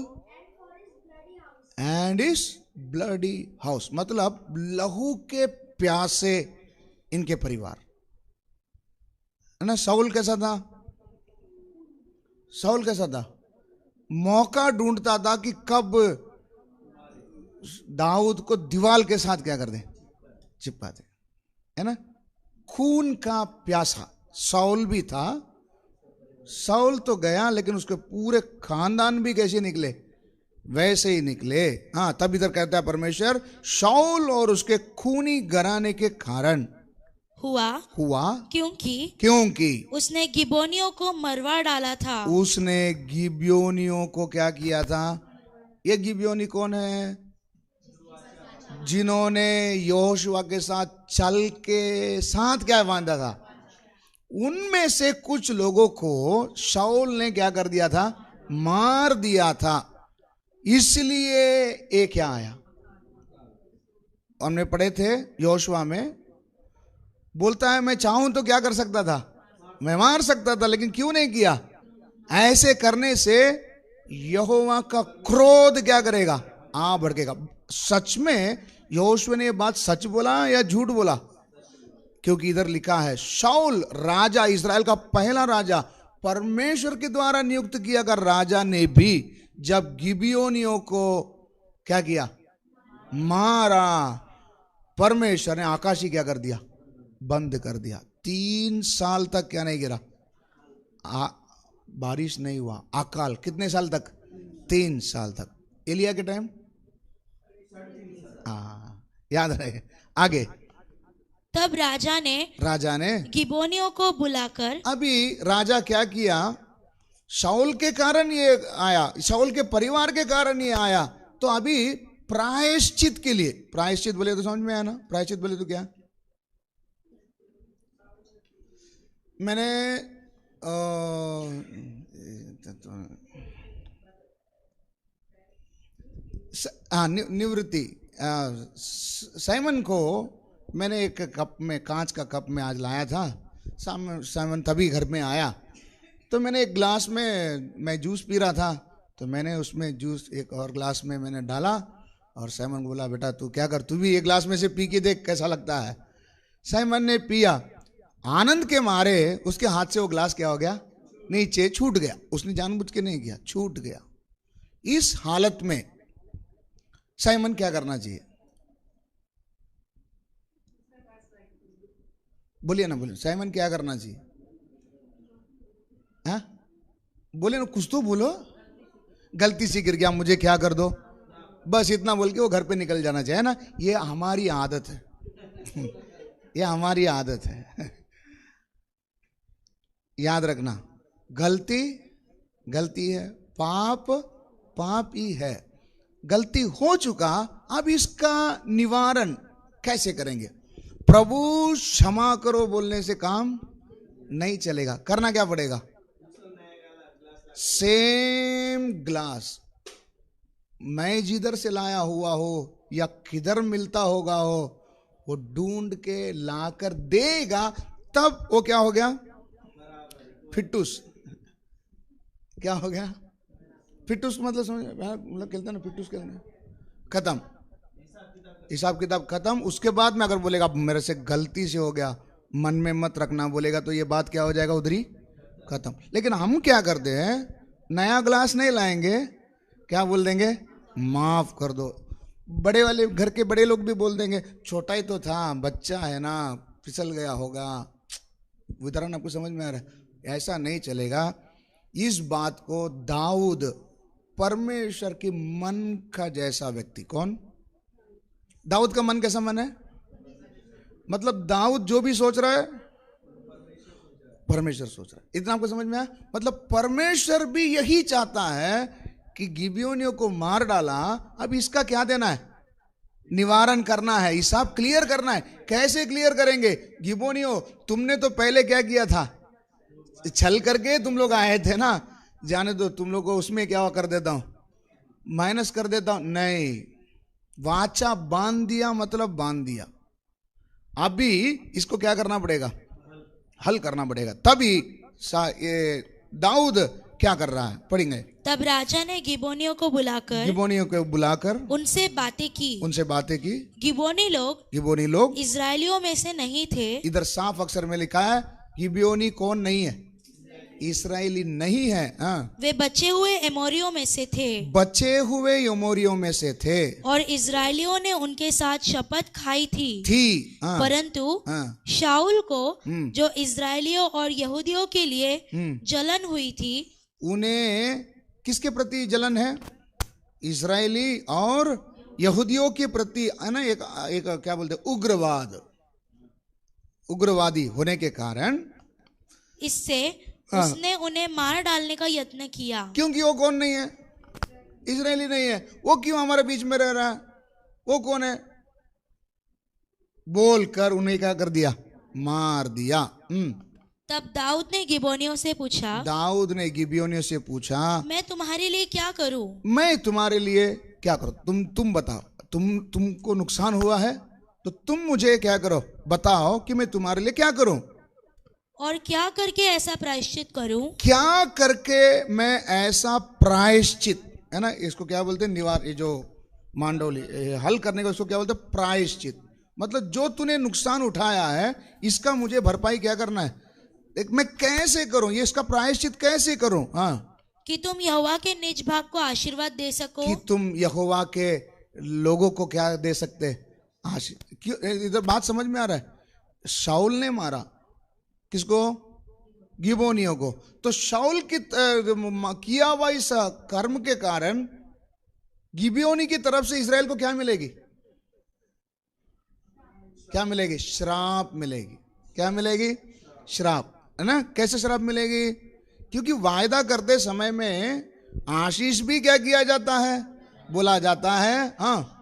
and is bloody house, मतलब लहू के प्यासे इनके परिवार, है ना। शाऊल कैसा था? शाऊल कैसा था? मौका ढूंढता था कि कब दाऊद को दीवाल के साथ क्या कर दे, चिपका दे, है ना। खून का प्यासा शाऊल भी था। शाऊल तो गया, लेकिन उसके पूरे खानदान भी कैसे निकले, वैसे ही निकले। हाँ, तब इधर कहता है परमेश्वर शाऊल और उसके खूनी घराने के कारण हुआ क्योंकि उसने गिबोनियों को मरवा डाला था। उसने गिबोनियों को क्या किया था? ये गिबोनी कौन है? जिन्होंने यहोशुआ के साथ चल के साथ क्या बांधा था। उनमें से कुछ लोगों को शाऊल ने क्या कर दिया था? मार दिया था। इसलिए ये क्या आया, हमने पढ़े थे यहोशुआ में, बोलता है मैं चाहूं तो क्या कर सकता था, मैं मार सकता था, लेकिन क्यों नहीं किया? ऐसे करने से यहोवा का क्रोध क्या करेगा? भड़केगा। सच में यहोशुआ ने ये बात सच बोला या झूठ बोला? क्योंकि इधर लिखा है शाऊल राजा, इस्राएल का पहला राजा, परमेश्वर के द्वारा नियुक्त किया गया राजा ने भी जब गिबियोनियों को क्या किया? मारा, परमेश्वर ने आकाश ही क्या कर दिया? बंद कर दिया। 3 साल तक क्या नहीं गिरा? बारिश नहीं हुआ, अकाल। कितने साल तक? 3 साल तक। एलिया के टाइम याद रहे। आगे, तब राजा ने गिबोनियों को बुलाकर, अभी राजा क्या किया? शाऊल के कारण ये आया, शाऊल के परिवार के कारण ये आया, तो अभी प्रायश्चित के लिए, प्रायश्चित बोले तो समझ में आया ना? प्रायश्चित बोले तो क्या? मैंने निवृत्ति साइमन को मैंने एक कप में, कांच का कप में आज लाया था। साइमन तभी घर में आया, तो मैंने एक ग्लास में, मैं जूस पी रहा था, तो मैंने उसमें जूस एक और ग्लास में मैंने डाला, और साइमन बोला बेटा तू क्या कर, तू भी एक ग्लास में से पी के देख कैसा लगता है। साइमन ने पिया, आनंद के मारे उसके हाथ से वो ग्लास क्या हो गया? नीचे छूट गया, उसने जानबूझ के नहीं किया, छूट गया। इस हालत में साइमन क्या करना चाहिए? बोलिए ना, बोलिए, साइमन क्या करना चाहिए? हाँ बोले ना, कुछ तो बोलो। गलती से गिर गया, मुझे क्या कर दो, बस इतना बोल के वो घर पे निकल जाना चाहिए ना। ये हमारी आदत है ये हमारी आदत है। याद रखना, गलती गलती है, पाप पाप ही है। गलती हो चुका, अब इसका निवारण कैसे करेंगे? प्रभु क्षमा करो बोलने से काम नहीं चलेगा। करना क्या पड़ेगा? सेम ग्लास मैं जिधर से लाया हुआ हो या किधर मिलता होगा हो, वो ढूंढ के लाकर देगा, तब वो क्या हो गया? फिट्टूस। क्या हो गया? फिट्टूस मतलब समझ, मतलब कहते हैं ना फिट्टूस कहते, खत्म, हिसाब किताब खत्म। उसके बाद में अगर बोलेगा मेरे से गलती से हो गया, मन में मत रखना बोलेगा, तो ये बात क्या हो जाएगा? उधर ही खत्म। लेकिन हम क्या करते हैं, नया ग्लास नहीं लाएंगे, क्या बोल देंगे? माफ कर दो। बड़े वाले घर के बड़े लोग भी बोल देंगे, छोटा ही तो था, बच्चा है ना, फिसल गया होगा। उदाहरण आपको समझ में आ रहा है? ऐसा नहीं चलेगा। इस बात को दाऊद, परमेश्वर के मन का जैसा व्यक्ति, कौन? दाऊद का मन कैसा मन है? मतलब दाऊद जो भी सोच रहा है परमेश्वर सोच रहा है। इतना आपको समझ में आया? मतलब परमेश्वर भी यही चाहता है कि गिबेयोनियों को मार डाला, अब इसका क्या देना है? निवारण करना है, हिसाब क्लियर करना है। कैसे क्लियर करेंगे? गिबेयोनियों, तुमने तो पहले क्या किया था? छल करके तुम लोग आए थे ना, जाने दो, तुम लोग को उसमें क्या कर देता हूं, माइनस कर देता हूं। नहीं, वाचा बांध दिया मतलब बांध दिया। अभी इसको क्या करना पड़ेगा? हल करना पड़ेगा। तभी ये दाऊद क्या कर रहा है, पढ़ेंगे। तब राजा ने गिबोनियों को बुलाकर उनसे बातें की। गिबोनी लोग इजरायलियों में से नहीं थे। इधर साफ अक्षर में लिखा है गिबेयोनी कौन नहीं है? इस्राएली नहीं है। वे बचे हुए एमोरियों में से थे और इजरायलियों ने उनके साथ शपथ खाई थी। परंतु शाऊल को जो इजरायलियों और यहूदियों के लिए जलन हुई थी, उन्हें किसके प्रति जलन है? इजरायली और यहूदियों के प्रति है ना, एक क्या बोलते, उग्रवादी होने के कारण इससे उसने उन्हें मार डालने का यत्न किया। क्योंकि वो कौन नहीं है? इजरायली नहीं है। वो क्यों हमारे बीच में रह रहा है? वो कौन है? बोलकर उन्हें क्या कर दिया? मार दिया। तब दाऊद ने गिबेयोनियों से पूछा, मैं तुम्हारे लिए क्या करूं? तुम बताओ। तुमको नुकसान हुआ है तो तुम मुझे क्या करो, बताओ कि मैं तुम्हारे लिए क्या करूं, और क्या करके ऐसा प्रायश्चित करूं? क्या करके मैं ऐसा प्रायश्चित, है ना, इसको क्या बोलते हैं? निवार, ये जो मांडोली हल करने का, उसको क्या बोलते हैं? प्रायश्चित। मतलब जो तूने नुकसान उठाया है, इसका मुझे भरपाई क्या करना है? मैं कैसे करूं ये, इसका प्रायश्चित कैसे करूं? हाँ, कि तुम यहोवा के निज भाग को आशीर्वाद दे सको। कि तुम यहोवा के लोगों को क्या दे सकते? क्यों? इधर बात समझ में आ रहा है? शाऊल ने मारा किसको? गिबेयोनियों को। तो शाऊल की किया हुआ इस कर्म के कारण गिबेयोनी की तरफ से इजराइल को क्या मिलेगी? क्या मिलेगी? श्राप मिलेगी। क्या मिलेगी? श्राप, है ना। कैसे श्राप मिलेगी? क्योंकि वायदा करते समय में आशीष भी क्या किया जाता है? बोला जाता है। हाँ,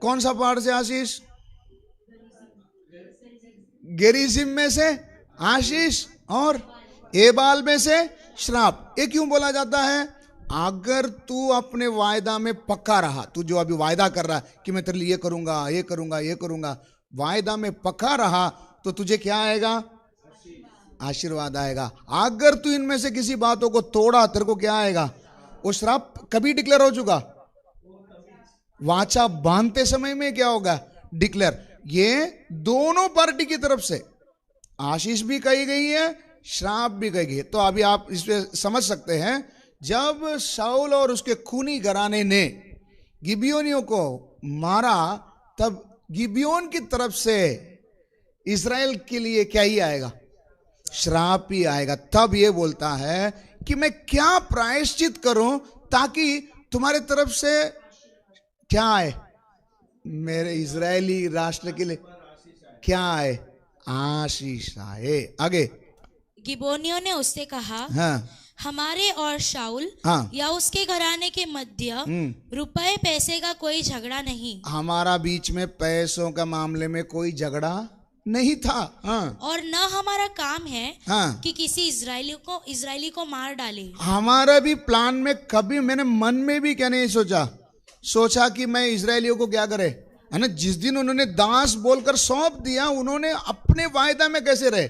कौन सा पहाड़ से आशीष? गेरिजिम में से आशीष और एबाल में से श्राप। ये क्यों बोला जाता है? अगर तू अपने वायदा में पक्का रहा, तू जो अभी वायदा कर रहा है कि मैं तेरे लिए ये करूंगा, ये करूंगा, ये करूंगा, वायदा में पक्का रहा तो तुझे क्या आएगा? आशीर्वाद आएगा। अगर तू इनमें से किसी बातों को तोड़ा, तेरे को क्या आएगा? वो श्राप कभी डिक्लेयर हो चुका? वाचा बांधते समय में क्या होगा? डिक्लेयर। ये दोनों पार्टी की तरफ से आशीष भी कही गई है, श्राप भी गई। तो अभी आप इसमें समझ सकते हैं, जब शाऊल और उसके खूनी घराने ने गिबियोनियों को मारा, तब गिबियोन की तरफ से इज़राइल के लिए क्या ही आएगा? श्राप ही आएगा। तब ये बोलता है कि मैं क्या प्रायश्चित करूं ताकि तुम्हारे तरफ से क्या आए? मेरे इजरायली राष्ट्र के लिए क्या आए? आशीष आए। आगे गिबोनियों ने उससे कहा, हाँ, हमारे और शाऊल हाँ, या उसके घराने के मध्य रुपए पैसे का कोई झगड़ा नहीं। हमारा बीच में पैसों का मामले में कोई झगड़ा नहीं था। हाँ, और न हमारा काम है हाँ, कि किसी इजरायली को मार डाले। हमारा भी प्लान में कभी मैंने मन में भी क्या नहीं सोचा कि मैं इजरायलियों को क्या करे, है ना। जिस दिन उन्होंने दास बोलकर सौंप दिया, उन्होंने अपने वायदा में कैसे रहे?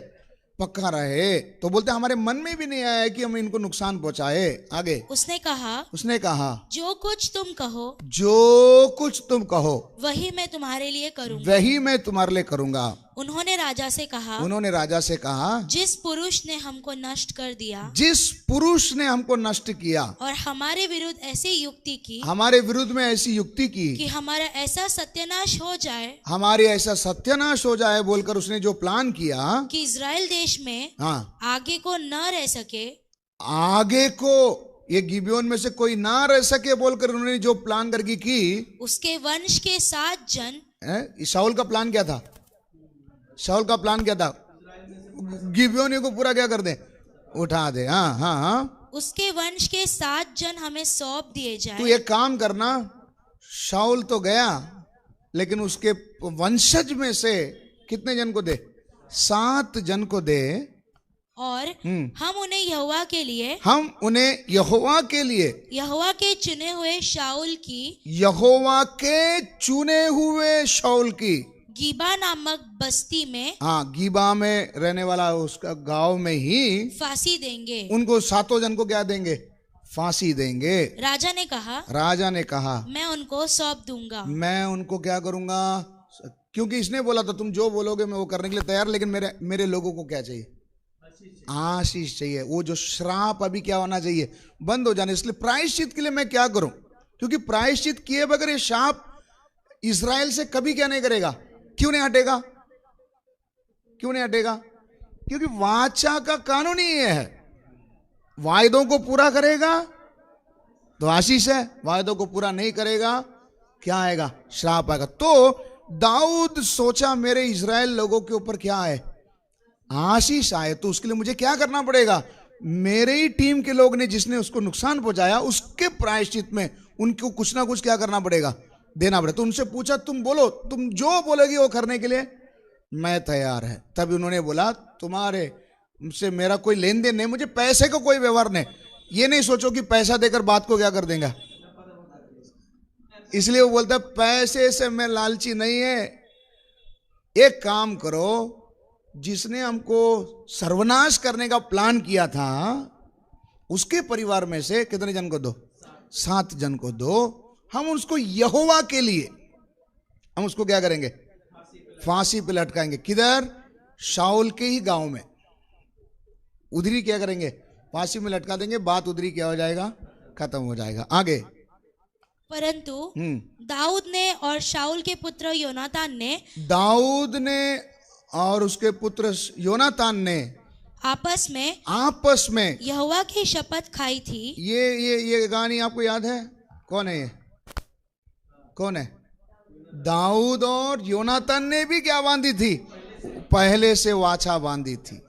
पक्का रहे। तो बोलते हमारे मन में भी नहीं आया कि हम इनको नुकसान पहुंचाए। आगे उसने कहा जो कुछ तुम कहो वही मैं तुम्हारे लिए करूंगा। उन्होंने राजा से कहा जिस पुरुष ने हमको नष्ट किया और हमारे विरुद्ध ऐसी युक्ति की कि हमारा ऐसा सत्यानाश हो जाए बोलकर उसने जो प्लान किया कि इजराइल देश में आगे को न रह सके, ये गिबियोन में से कोई ना रह सके बोलकर उन्होंने जो प्लान करके की, उसके वंश के 7 जन। शाऊल का प्लान क्या था? गिबियोनियों को पूरा क्या कर दे? उठा दे। हाँ हाँ हाँ, उसके वंश के 7 जन हमें सौंप दिए जाए। तू एक काम करना, शाऊल तो गया, लेकिन उसके वंशज में से कितने जन को दे? 7 जन को दे। और हम उन्हें यहोवा के लिए यहोवा के चुने हुए शाऊल की गीबा नामक बस्ती में, गीबा में रहने वाला उसका गांव में ही फांसी देंगे। उनको 7 जन को क्या देंगे? फांसी देंगे। राजा ने कहा मैं उनको सौंप दूंगा। मैं उनको क्या करूंगा? क्योंकि इसने बोला था तुम जो बोलोगे मैं वो करने के लिए तैयार, लेकिन मेरे लोगों को क्या चाहिए? आशीष चाहिए। वो जो श्राप अभी क्या होना चाहिए? बंद हो जाने। इसलिए प्रायश्चित के लिए मैं क्या करूं? क्योंकि प्रायश्चित किए बगैर ये श्राप इजराइल से कभी क्या नहीं करेगा। क्यों नहीं हटेगा? क्योंकि वाचा का कानून ही ये है, वायदों को पूरा करेगा तो आशीष है, वायदों को पूरा नहीं करेगा क्या आएगा? श्राप आएगा। तो दाऊद सोचा मेरे इजराइल लोगों के ऊपर क्या आए? आशीष आए। तो उसके लिए मुझे क्या करना पड़ेगा? मेरे ही टीम के लोग ने जिसने उसको नुकसान पहुंचाया, उसके प्रायश्चित में उनको कुछ ना कुछ क्या करना पड़ेगा? देना पड़ेगा। तो उनसे पूछा तुम बोलो, तुम जो बोलोगी वो करने के लिए मैं तैयार है। तब उन्होंने बोला तुम्हारे से मेरा कोई लेन देन नहीं, मुझे पैसे का कोई व्यवहार नहीं। ये नहीं सोचो कि पैसा देकर बात को क्या कर देंगे। इसलिए वो बोलता पैसे से मैं लालची नहीं है। एक काम करो, जिसने हमको सर्वनाश करने का प्लान किया था उसके परिवार में से कितने जन को दो? 7 जन को दो। हम उसको यहोवा के लिए हम उसको क्या करेंगे? फांसी पे लटकाएंगे। किधर? शाऊल के ही गांव में। उधरी क्या करेंगे? फांसी में लटका देंगे। बात उधरी क्या हो जाएगा? खत्म हो जाएगा। आगे परंतु दाऊद ने और शाऊल के पुत्र दाऊद ने और उसके पुत्र योनातान ने आपस में यहोवा की शपथ खाई थी। ये गानी आपको याद है? कौन है ये? कौन है? दाऊद और योनातान ने भी क्या बांधी थी? पहले से वाचा बांधी थी।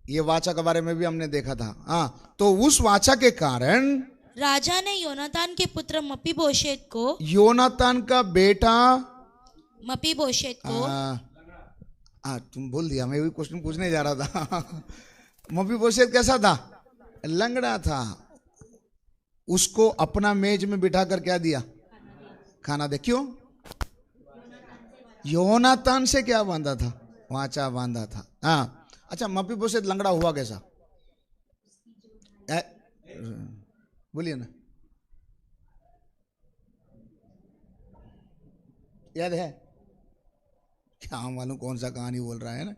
ये वाचा के बारे में भी हमने देखा था। हाँ, तो उस वाचा के कारण राजा ने योनातान के पुत्र मपीबोशेत को, योनातान का बेटा मपीबोशेत को, तुम बोल दिया, मैं भी क्वेश्चन पूछने जा रहा था। मपीबोशेत कैसा था? लंगड़ा था। उसको अपना मेज में बिठाकर क्या दिया? खाना दे। क्यों? योनातान से क्या बांधा था? वाचा बांधा था। हाँ, अच्छा, मपीबोशेत लंगड़ा हुआ कैसा? बोलिए ना, याद है क्या? मालूम कौन सा कहानी बोल रहा है ना।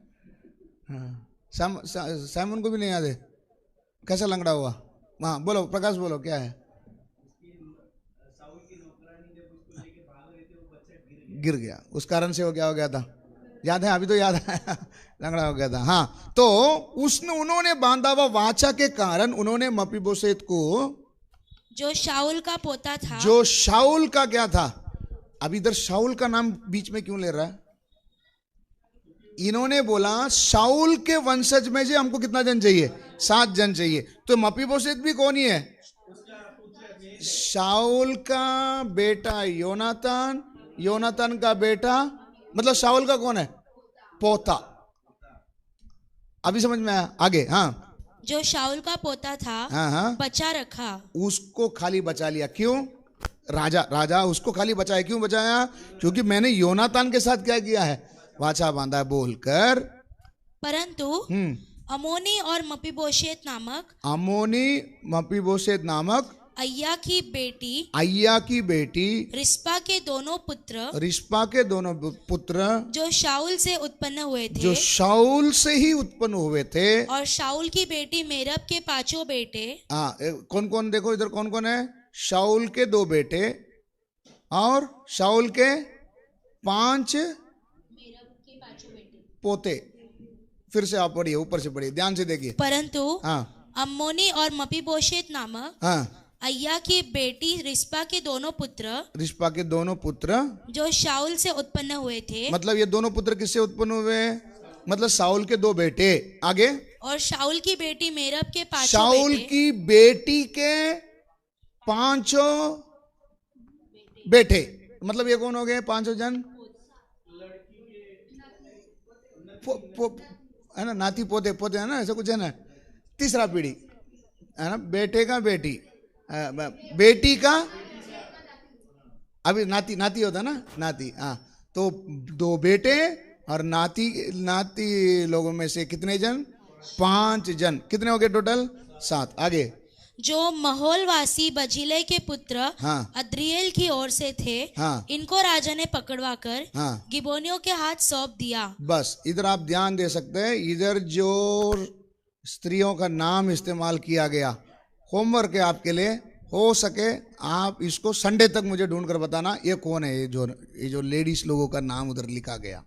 हाँ, सैमुन को भी नहीं याद है? कैसा लंगड़ा हुआ? हाँ बोलो प्रकाश, बोलो क्या है? गिर गया, उस कारण से वो क्या हो गया था? याद है? अभी तो याद आया, लंगड़ा हो गया था। हाँ, तो उन्होंने बांधा हुआ वाचा के कारण उन्होंने मपीबोशेत को, जो शाऊल का पोता था, जो शाऊल का क्या था? अब इधर शाऊल का नाम बीच में क्यों ले रहा है? इन्होंने बोला शाऊल के वंशज में से हमको कितना जन चाहिए? 7 जन चाहिए। तो मपीबोशेत भी कौन ही है? शाऊल का बेटा योनातान, योनातान का बेटा, मतलब शाऊल का कौन है? पोता। अभी समझ में आया? आगे। हाँ, जो शाऊल का पोता था, हाँ, बचा रखा, उसको खाली बचा लिया। क्यों? राजा उसको खाली बचाया। क्यों बचाया? क्योंकि मैंने योनातान के साथ क्या किया है? वाचा बांधा है बोलकर। परंतु अमोनी और मपीबोशेत नामक अय्या की बेटी रिस्पा के दोनों पुत्र जो शाऊल से ही उत्पन्न हुए थे, और शाऊल की बेटी मेरब के 5 बेटे। कौन कौन? देखो इधर कौन कौन है? शाऊल के 2 बेटे और शाऊल के 5 पोते। फिर से आप पढ़िए, ऊपर से पढ़िए, ध्यान से देखिए। परंतु अम्मोनी और मपीबोशेत नामक अय्या की बेटी रिस्पा के दोनों पुत्र जो शाऊल से उत्पन्न हुए थे। मतलब ये दोनों पुत्र किससे उत्पन्न हुए? मतलब शाऊल के 2 बेटे। आगे। और शाऊल की बेटी मेरब के 5 शाऊल की बेटी के 5 बेटे। मतलब ये कौन हो गए? 5 जन है ना, नाती पोते है ना, ऐसा कुछ है ना, तीसरा पीढ़ी है ना, बेटे का बेटी, बेटी का, अभी नाती होता ना, नाती। हाँ, तो 2 बेटे और नाती लोगों में से कितने जन? 5 जन। कितने हो गए टोटल? 7। आगे। जो महोलवासी बजीले के पुत्र अद्रिएल की ओर से थे, इनको राजा ने पकड़वाकर गिबोनियों के हाथ सौंप दिया। बस इधर आप ध्यान दे सकते हैं, इधर जो स्त्रियों का नाम इस्तेमाल किया गया, होमवर्क है आपके लिए, हो सके आप इसको संडे तक मुझे ढूंढ कर बताना ये कौन है, ये जो लेडीज लोगों का नाम उधर लिखा गया।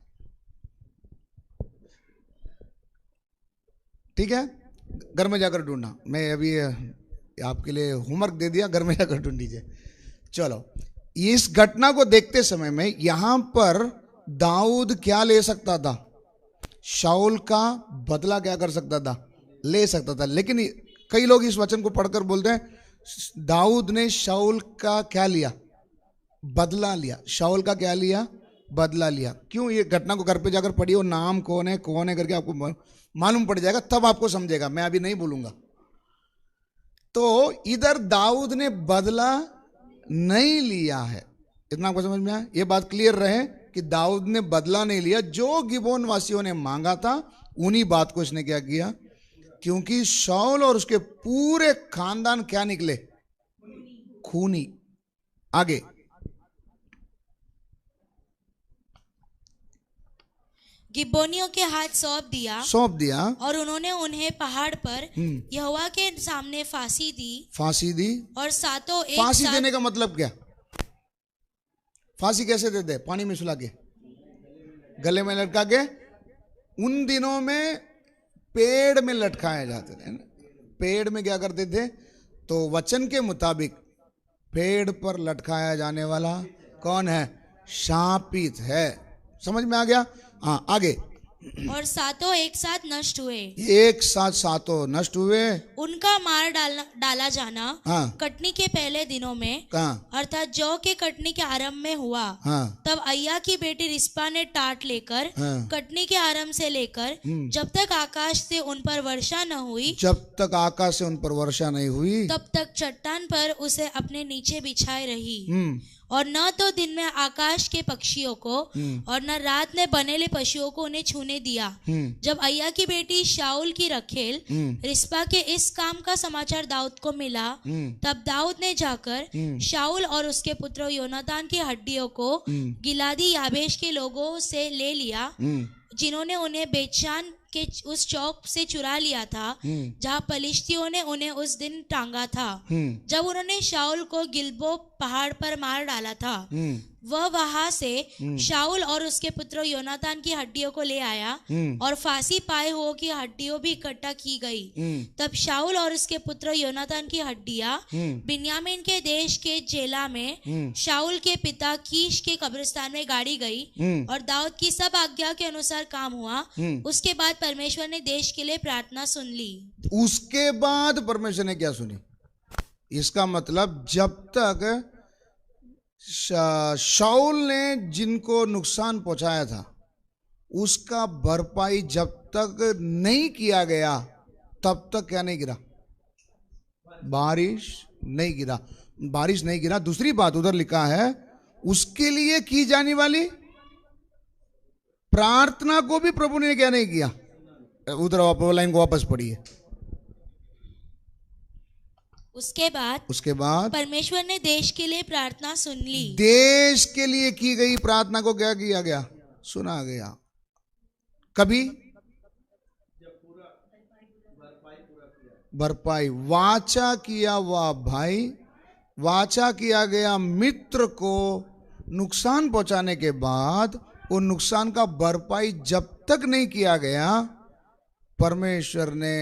ठीक है, घर में जाकर ढूंढना। मैं अभी आपके लिए होमवर्क दे दिया, घर में जाकर ढूंढ लीजिए। चलो, इस घटना को देखते समय में यहां पर दाऊद क्या ले सकता था? शाऊल का बदला क्या कर सकता था? ले सकता था। लेकिन कई लोग इस वचन को पढ़कर बोलते हैं दाऊद ने शाऊल का क्या लिया? बदला लिया। शाऊल का क्या लिया? बदला लिया। क्यों? ये घटना को घर पे जाकर पढ़िए, नाम कौन है करके आपको मालूम पड़ जाएगा, तब आपको समझेगा, मैं अभी नहीं बोलूंगा। तो इधर दाऊद ने बदला नहीं लिया है, इतना आपको समझ में आया? ये बात क्लियर रहे कि दाऊद ने बदला नहीं लिया। जो गिबोन वासियों ने मांगा था उन्हीं बात को इसने क्या किया, क्योंकि शाऊल और उसके पूरे खानदान क्या निकले? खूनी। आगे। गिबोनियों के हाथ सौंप दिया और उन्होंने उन्हें पहाड़ पर यहोवा के सामने फांसी दी और सातों एक फांसी देने का मतलब क्या? फांसी कैसे देते? पानी में सुला के, गले में लटका के। उन दिनों में पेड़ में लटकाए जाते थे ना। पेड़ में क्या करते थे? तो वचन के मुताबिक पेड़ पर लटकाया जाने वाला कौन है? शापित है। समझ में आ गया? हाँ, आगे। और सातों एक साथ नष्ट हुए। एक साथ सातों नष्ट हुए। उनका मार डाला जाना कटनी के पहले दिनों में, अर्थात जौ के कटनी के आरंभ में हुआ। तब अय्या की बेटी रिस्पा ने टाट लेकर कटनी के आरंभ से लेकर जब तक आकाश से उन पर वर्षा न हुई, तब तक चट्टान पर उसे अपने नीचे बिछाई रही। और न तो दिन में आकाश के पक्षियों को और न रात में बनेले पशुओं को उन्हें छूने दिया। जब अय्या की बेटी शाऊल की रखेल रिस्पा के इस काम का समाचार दाऊद को मिला, तब दाऊद ने जाकर शाऊल और उसके पुत्र योनातान की हड्डियों को गिलादी याबेश के लोगों से ले लिया, जिन्होंने उन्हें बेतशान के उस चौक से चुरा लिया था जहाँ पलिश्तियों ने उन्हें उस दिन टांगा था। जब उन्होंने शाऊल को गिलबो पहाड़ पर मार डाला था, वह वहां से शाऊल और उसके पुत्र योनातान की हड्डियों को ले आया और फांसी पाए हुओं की हड्डियों भी इकट्ठा की गई। तब शाऊल और उसके पुत्र योनातान की हड्डियां बिन्यामीन के देश के जेला में शाऊल के पिता कीश के कब्रिस्तान में गाड़ी गई और दाऊद की सब आज्ञा के अनुसार काम हुआ। उसके बाद परमेश्वर ने देश के लिए प्रार्थना सुन ली। उसके बाद परमेश्वर ने क्या सुनी? इसका मतलब जब तक शाऊल ने जिनको नुकसान पहुंचाया था उसका भरपाई जब तक नहीं किया गया तब तक क्या नहीं गिरा? बारिश नहीं गिरा। बारिश नहीं गिरा। दूसरी बात उधर लिखा है, उसके लिए की जाने वाली प्रार्थना को भी प्रभु ने क्या नहीं किया? उधर लाइन को वापस पढ़िए। उसके बाद परमेश्वर ने देश के लिए प्रार्थना सुन ली। देश के लिए की गई प्रार्थना को क्या किया गया? सुना गया। कभी भरपाई वाचा किया हुआ भाई, वाचा किया गया मित्र को नुकसान पहुंचाने के बाद वो नुकसान का भरपाई जब तक नहीं किया गया, परमेश्वर ने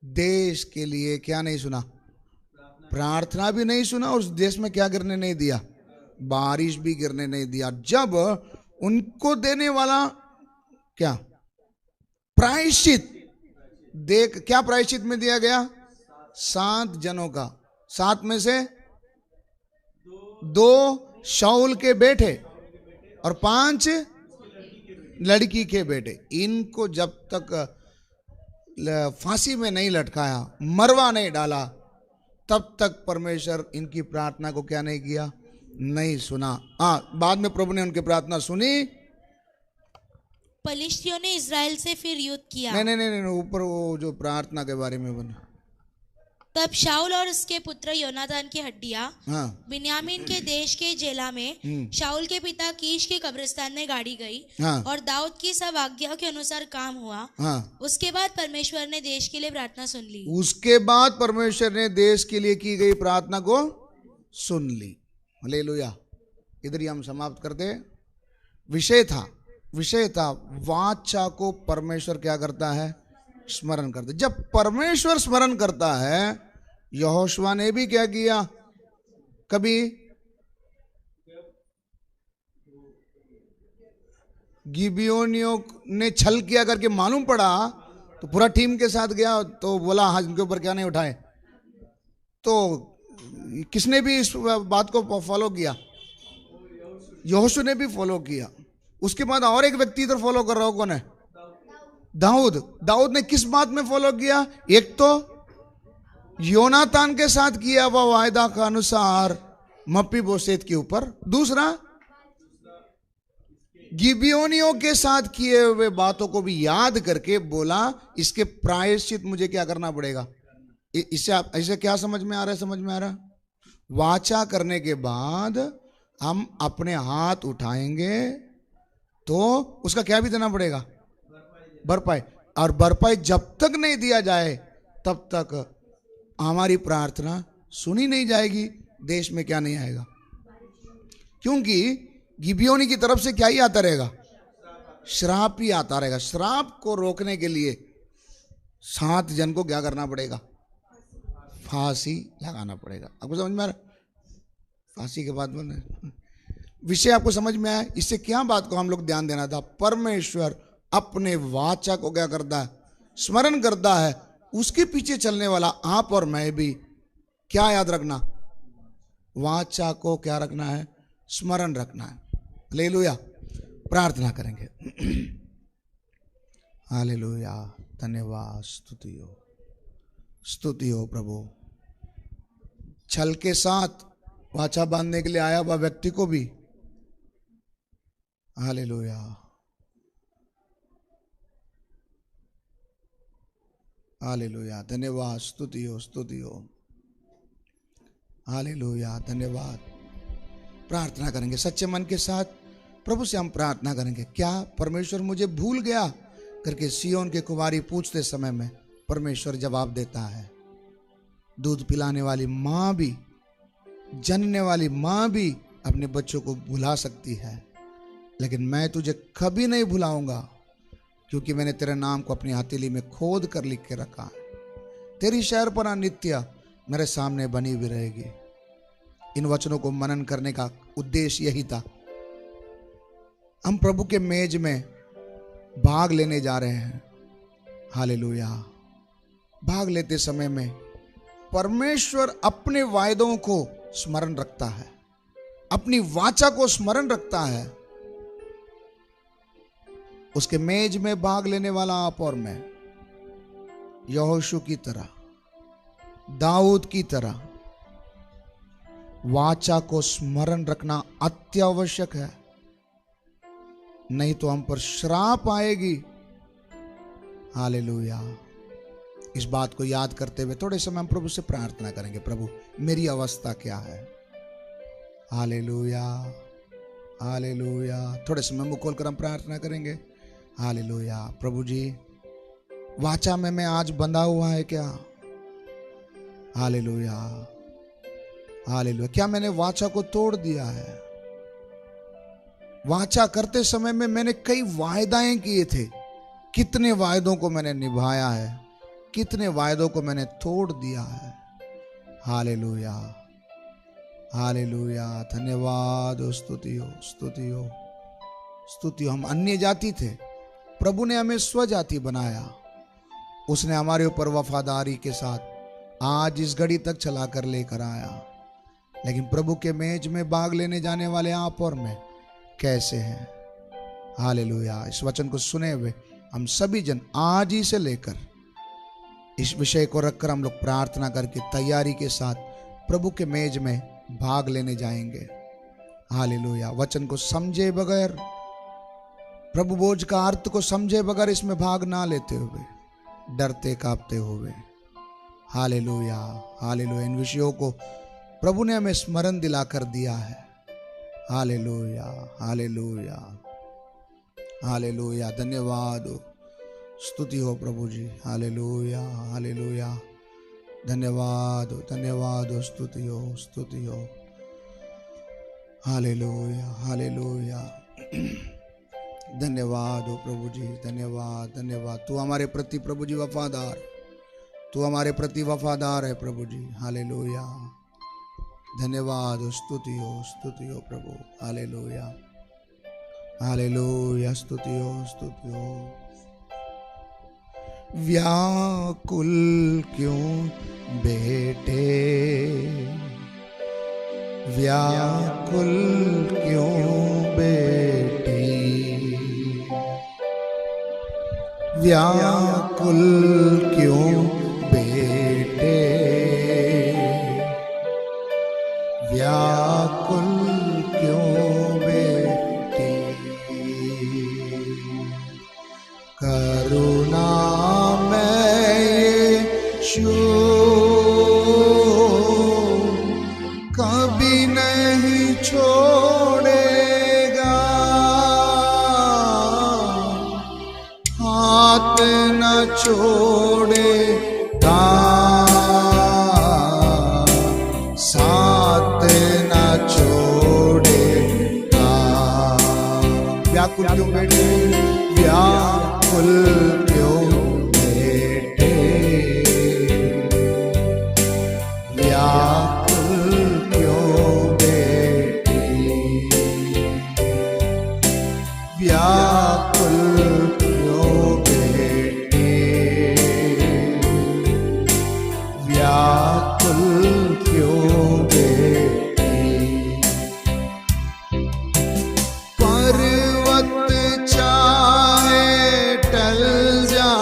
देश के लिए क्या नहीं सुना? प्रार्थना भी नहीं सुना। और उस देश में क्या गिरने नहीं दिया? बारिश भी गिरने नहीं दिया। जब उनको देने वाला क्या प्रायश्चित देख, क्या प्रायश्चित में दिया गया? 7 जनों का, 7 में से 2 शाऊल के बेटे और 5 लड़की के बेटे। इनको जब तक फांसी में नहीं लटकाया, मरवा नहीं डाला, तब तक परमेश्वर इनकी प्रार्थना को क्या नहीं किया? नहीं सुना। बाद में प्रभु ने उनकी प्रार्थना सुनी। पलिश्तियों ने इजराइल से फिर युद्ध किया। नहीं, ऊपर वो जो प्रार्थना के बारे में बना। तब शाऊल और उसके पुत्र योनातान की हड्डियां बिन्यामीन के देश के जेला में शाऊल के पिता कीश के कब्रिस्तान में गाड़ी गई और दाऊद की सब आज्ञा के अनुसार काम हुआ। उसके बाद परमेश्वर ने देश के लिए प्रार्थना सुन ली। उसके बाद परमेश्वर ने देश के लिए की गई प्रार्थना को सुन ली। हालेलुया। इधर ही हम समाप्त करते। विषय था वाचा को परमेश्वर क्या करता है? स्मरण करते। जब परमेश्वर स्मरण करता है, यहोशुआ ने भी क्या किया? कभी गिबियोनियों ने छल किया करके मालूम पड़ा तो पूरा टीम के साथ गया, तो बोला हाँ इनके ऊपर क्या नहीं उठाए। तो किसने भी इस बात को फॉलो किया? यहोशू ने भी फॉलो किया। उसके बाद और एक व्यक्ति इधर फॉलो कर रहा हो, कौन है? दाऊद ने किस बात में फॉलो किया? एक तो योनातान के साथ किया हुआ वायदा का अनुसार मपीबोशेत के ऊपर, दूसरा गिबियोनियों के साथ किए हुए बातों को भी याद करके बोला इसके प्रायश्चित मुझे क्या करना पड़ेगा। इससे क्या समझ में आ रहा है? समझ में आ रहा? वाचा करने के बाद हम अपने हाथ उठाएंगे तो उसका क्या भी देना पड़ेगा? भरपाई। और भरपाई जब तक नहीं दिया जाए तब तक हमारी प्रार्थना सुनी नहीं जाएगी, देश में क्या नहीं आएगा। क्योंकि गिबियोनी की तरफ से क्या ही आता रहेगा? श्राप ही आता रहेगा। श्राप को रोकने के लिए 7 जन को क्या करना पड़ेगा? फांसी लगाना पड़ेगा। आपको समझ में आ रहा? फांसी के बाद विषय आपको समझ में आया? इससे क्या बात को हम लोग ध्यान देना था? परमेश्वर अपने वाचा को क्या करता है? स्मरण करता है। उसके पीछे चलने वाला आप और मैं भी क्या याद रखना? वाचा को क्या रखना है? स्मरण रखना है। हालेलुया। प्रार्थना करेंगे। हालेलुया। धन्यवाद, स्तुति हो प्रभु। छल के साथ वाचा बांधने के लिए आया हुआ व्यक्ति को भी हालेलुया। हालेलुया। धन्यवाद, स्तुति हो। हालेलुया। धन्यवाद। प्रार्थना करेंगे सच्चे मन के साथ। प्रभु से हम प्रार्थना करेंगे, क्या परमेश्वर मुझे भूल गया? करके सिय्योन की कुमारी पूछते समय में परमेश्वर जवाब देता है। दूध पिलाने वाली माँ भी, जनने वाली माँ भी अपने बच्चों को भुला सकती है, लेकिन मैं तुझे कभी नहीं भुलाऊंगा, क्योंकि मैंने तेरे नाम को अपनी हथेली में खोद कर लिख के रखा है। तेरी शहरपनाह नित्य मेरे सामने बनी भी रहेगी। इन वचनों को मनन करने का उद्देश्य यही था। हम प्रभु के मेज में भाग लेने जा रहे हैं। हालेलुया। भाग लेते समय में परमेश्वर अपने वायदों को स्मरण रखता है, अपनी वाचा को स्मरण रखता है। उसके मेज में भाग लेने वाला आप और मैं, यहोशू की तरह, दाऊद की तरह वाचा को स्मरण रखना अत्यावश्यक है, नहीं तो हम पर श्राप आएगी। हालेलुया। इस बात को याद करते हुए थोड़े समय हम प्रभु से प्रार्थना करेंगे, प्रभु मेरी अवस्था क्या है। Hallelujah, hallelujah. थोड़े समय मुंह खोलकर हम प्रार्थना करेंगे। हालेलुया। प्रभु जी, वाचा में मैं आज बंधा हुआ है क्या? Hallelujah, hallelujah. क्या मैंने वाचा को तोड़ दिया है? वाचा करते समय में मैंने कई वायदाएं किए थे, कितने वायदों को मैंने निभाया है, कितने वायदों को मैंने तोड़ दिया है। Hallelujah, hallelujah. धन्यवाद हो, स्तुति हो, स्तुति हो, स्तुति हो। हम अन्य जाति थे, प्रभु ने हमें स्वजाति बनाया। उसने हमारे ऊपर वफादारी के साथ आज इस घड़ी तक चला कर लेकर आया। लेकिन प्रभु के मेज में भाग लेने जाने वाले आप और मैं कैसे हैं? हालेलुया। इस वचन को सुने हुए हम सभी जन आज ही से लेकर इस विषय को रखकर हम लोग प्रार्थना करके तैयारी के साथ प्रभु के मेज में भाग लेने जाएंगे। हालेलुया। वचन को समझे बगैर, प्रभु भोज का अर्थ को समझे बगैर इसमें भाग ना लेते हुए, डरते कांपते हुए। Hallelujah, hallelujah. इन विषयों को प्रभु ने हमें स्मरण दिला कर दिया है। Hallelujah, hallelujah, hallelujah. धन्यवाद हो, स्तुति हो प्रभु जी। Hallelujah, hallelujah. धन्यवाद हो, धन्यवाद हो, स्तुति हो, स्तुति हो। Hallelujah, hallelujah. धन्यवाद हो प्रभु जी, धन्यवाद, धन्यवाद। तू हमारे प्रति प्रभु जी वफादार, तू हमारे प्रति वफादार है प्रभु जी। हालेलुया। धन्यवाद हो, स्तुति हो, स्तुति हो प्रभु। Hallelujah, hallelujah. स्तुति हो, स्तुति हो। व्याकुल क्यों बेटे, व्याकुल क्यों बेटी, व्याकुल क्यों बेटे, व्याकुल क्यों बेटी। करुणा में यीशु कभी नहीं छोड़ेगा, हाथ न छोड़ेगा, साथ न छोड़ेगा। व्याकुल क्यों बेटे, व्याकुल क्यों बेटे, व्याकुल क्यों बेटी, व्याकुल क्यों बेटी, व्याकुल क्यों बेटी। पर्वत चाहे टल जा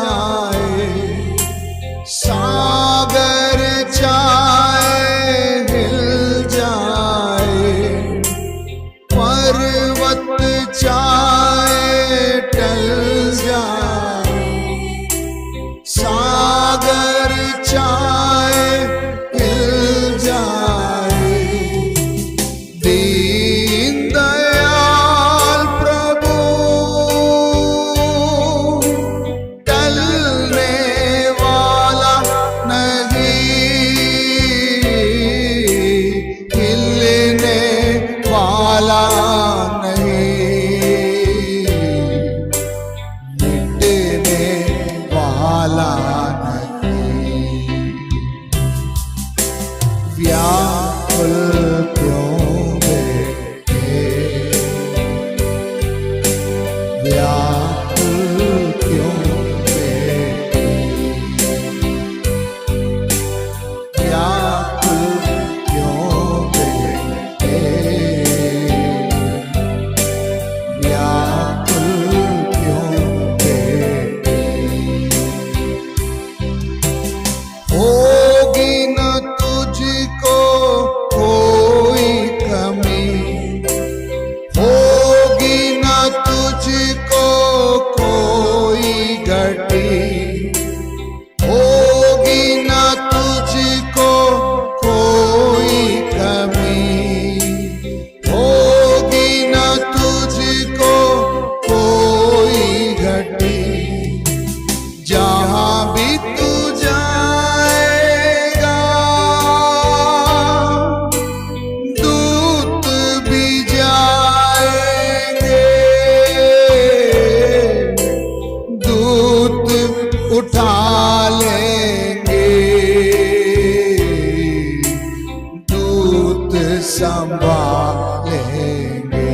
करवा लेंगे।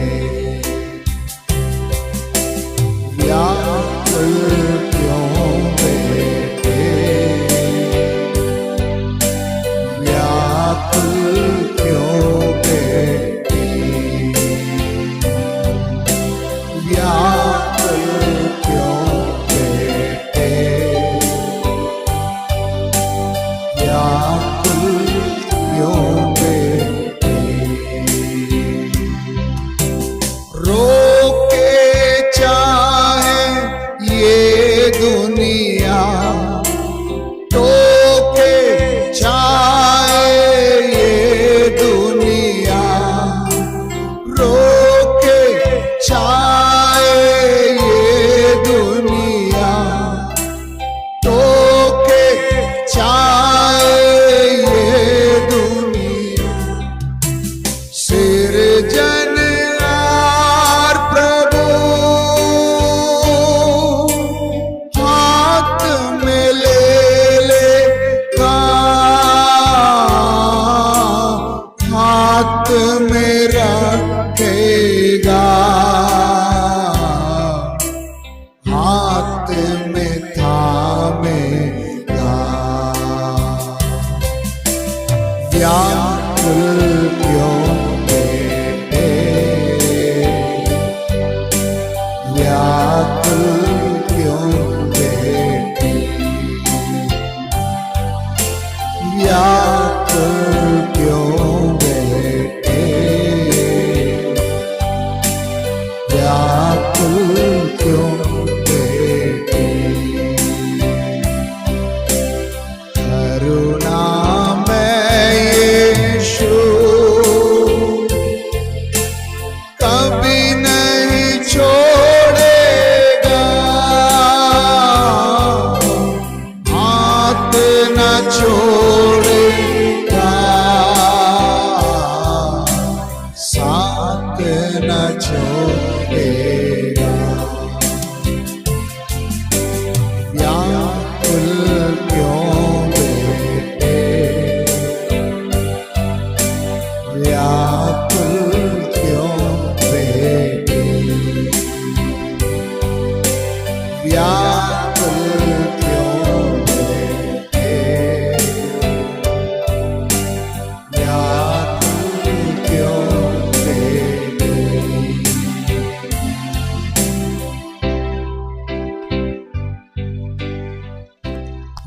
व्याकुल क्यों बेटे, व्याकुल क्यों बेटी, व्याकुल क्यों बेटे, व्याकुल क्यों बेटी। रोके चाहे ये दुनिया, टोके चाहे ये दुनिया, रोके चाहे ये दुनिया, टोके चाहे ये दुनिया। सिरजनहार प्रभु हाथ में ले का, हाथ में रखेगा, हाथ में थामेगा। व्याकुल क्यों बेटे, व्याकुल क्यों बेटी, व्याकुल क्यों बेटे, व्याकुल क्यों बेटी। करुणामय यीशु कभी नहीं छोड़ेगा, हाथ न छोड़ेगा, साथ न छोड़ेगा। व्याकुल क्यों बेटे, व्याकुल क्यों बेटी, व्याकुल क्यों बेटे, व्याकुल क्यों बेटी।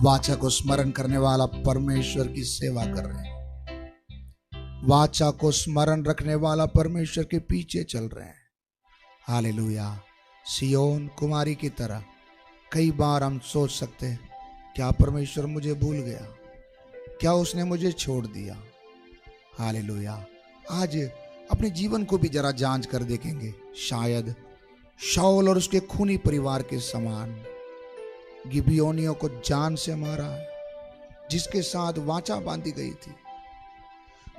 वाचा को स्मरण करने वाला परमेश्वर की सेवा कर रहे हैं, वाचा को स्मरण रखने वाला परमेश्वर के पीछे चल रहे हैं। हालेलुया। सियोन कुमारी की तरह कई बार हम सोच सकते हैं, क्या परमेश्वर मुझे भूल गया, क्या उसने मुझे छोड़ दिया। हालेलुया। आज अपने जीवन को भी जरा जांच कर देखेंगे। शायद शाऊल और उसके खूनी परिवार के समान गिबियोनियों को जान से मारा है, जिसके साथ वाचा बांधी गई थी,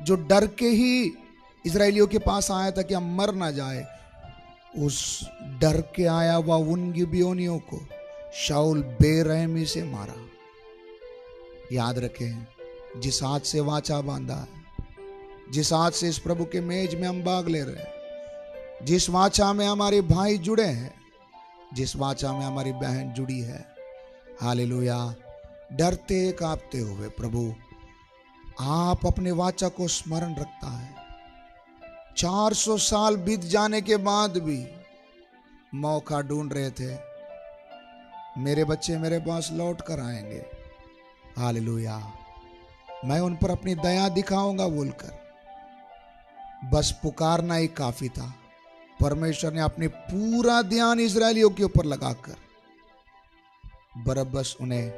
जो डर के ही इजरायलियों के पास आया था कि हम मर ना जाए। उस डर के आया हुआ उन गिबियोनियों को शाऊल बेरहमी से मारा। याद रखें, जिस हाथ से वाचा बांधा है, जिस हाथ से इस प्रभु के मेज में हम भाग ले रहे हैं, जिस वाचा में हमारे भाई जुड़े हैं, जिस वाचा में हमारी बहन जुड़ी है, हालेलुया, डरते कांपते हुए प्रभु आप अपने वाचा को स्मरण रखता है। 400 साल बीत जाने के बाद भी मौका ढूंढ रहे थे, मेरे बच्चे मेरे पास लौट कर आएंगे। हालेलुया। मैं उन पर अपनी दया दिखाऊंगा बोलकर बस पुकारना ही काफी था। परमेश्वर ने अपने पूरा ध्यान इजरायलियों के ऊपर लगाकर बरअब्बस उन्हें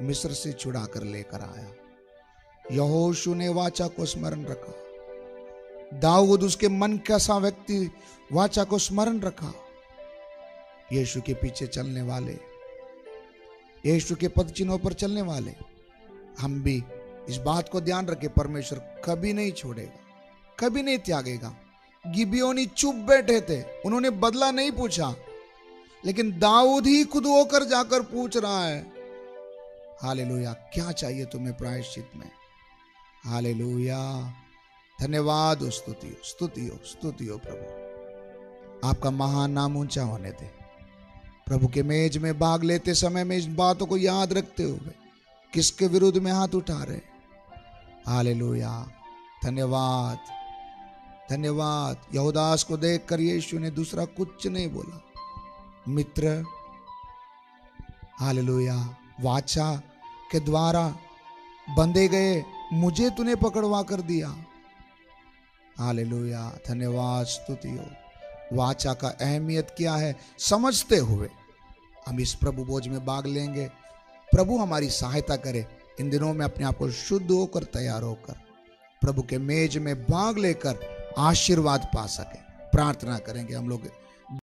मिस्र से छुड़ा कर लेकर आया। यहोशू ने वाचा को स्मरण रखा, दाऊद उसके मन का सा व्यक्ति वाचा को स्मरण रखा। यीशु के पीछे चलने वाले, यीशु के पद चिन्हों पर चलने वाले हम भी इस बात को ध्यान रखें, परमेश्वर कभी नहीं छोड़ेगा, कभी नहीं त्यागेगा। गिबियोनी चुप बैठे थे, उन्होंने बदला नहीं पूछा, लेकिन दाऊद ही खुद होकर जाकर पूछ रहा है, हालेलुया, क्या चाहिए तुम्हें प्रायश्चित में। हालेलुया। धन्यवाद हो, स्तुति हो, स्तुति हो, स्तुति हो प्रभु। आपका महान नाम ऊंचा होने दे प्रभु। के मेज में भाग लेते समय में इस बातों को याद रखते हुए किसके विरुद्ध में हाथ उठा रहे। हालेलुया, धन्यवाद, धन्यवाद। यहूदास को देखकर यीशु ने दूसरा कुछ नहीं बोला। मित्र, हालेलुया, वाचा के द्वारा बंधे गए मुझे तूने पकड़वा कर दिया। हालेलुया, धन्यवाद, स्तुति हो। वाचा का अहमियत क्या है समझते हुए हम इस प्रभु भोज में भाग लेंगे। प्रभु हमारी सहायता करे इन दिनों में अपने आप को शुद्ध होकर तैयार होकर प्रभु के मेज में भाग लेकर आशीर्वाद पा सके। प्रार्थना करेंगे हम लोग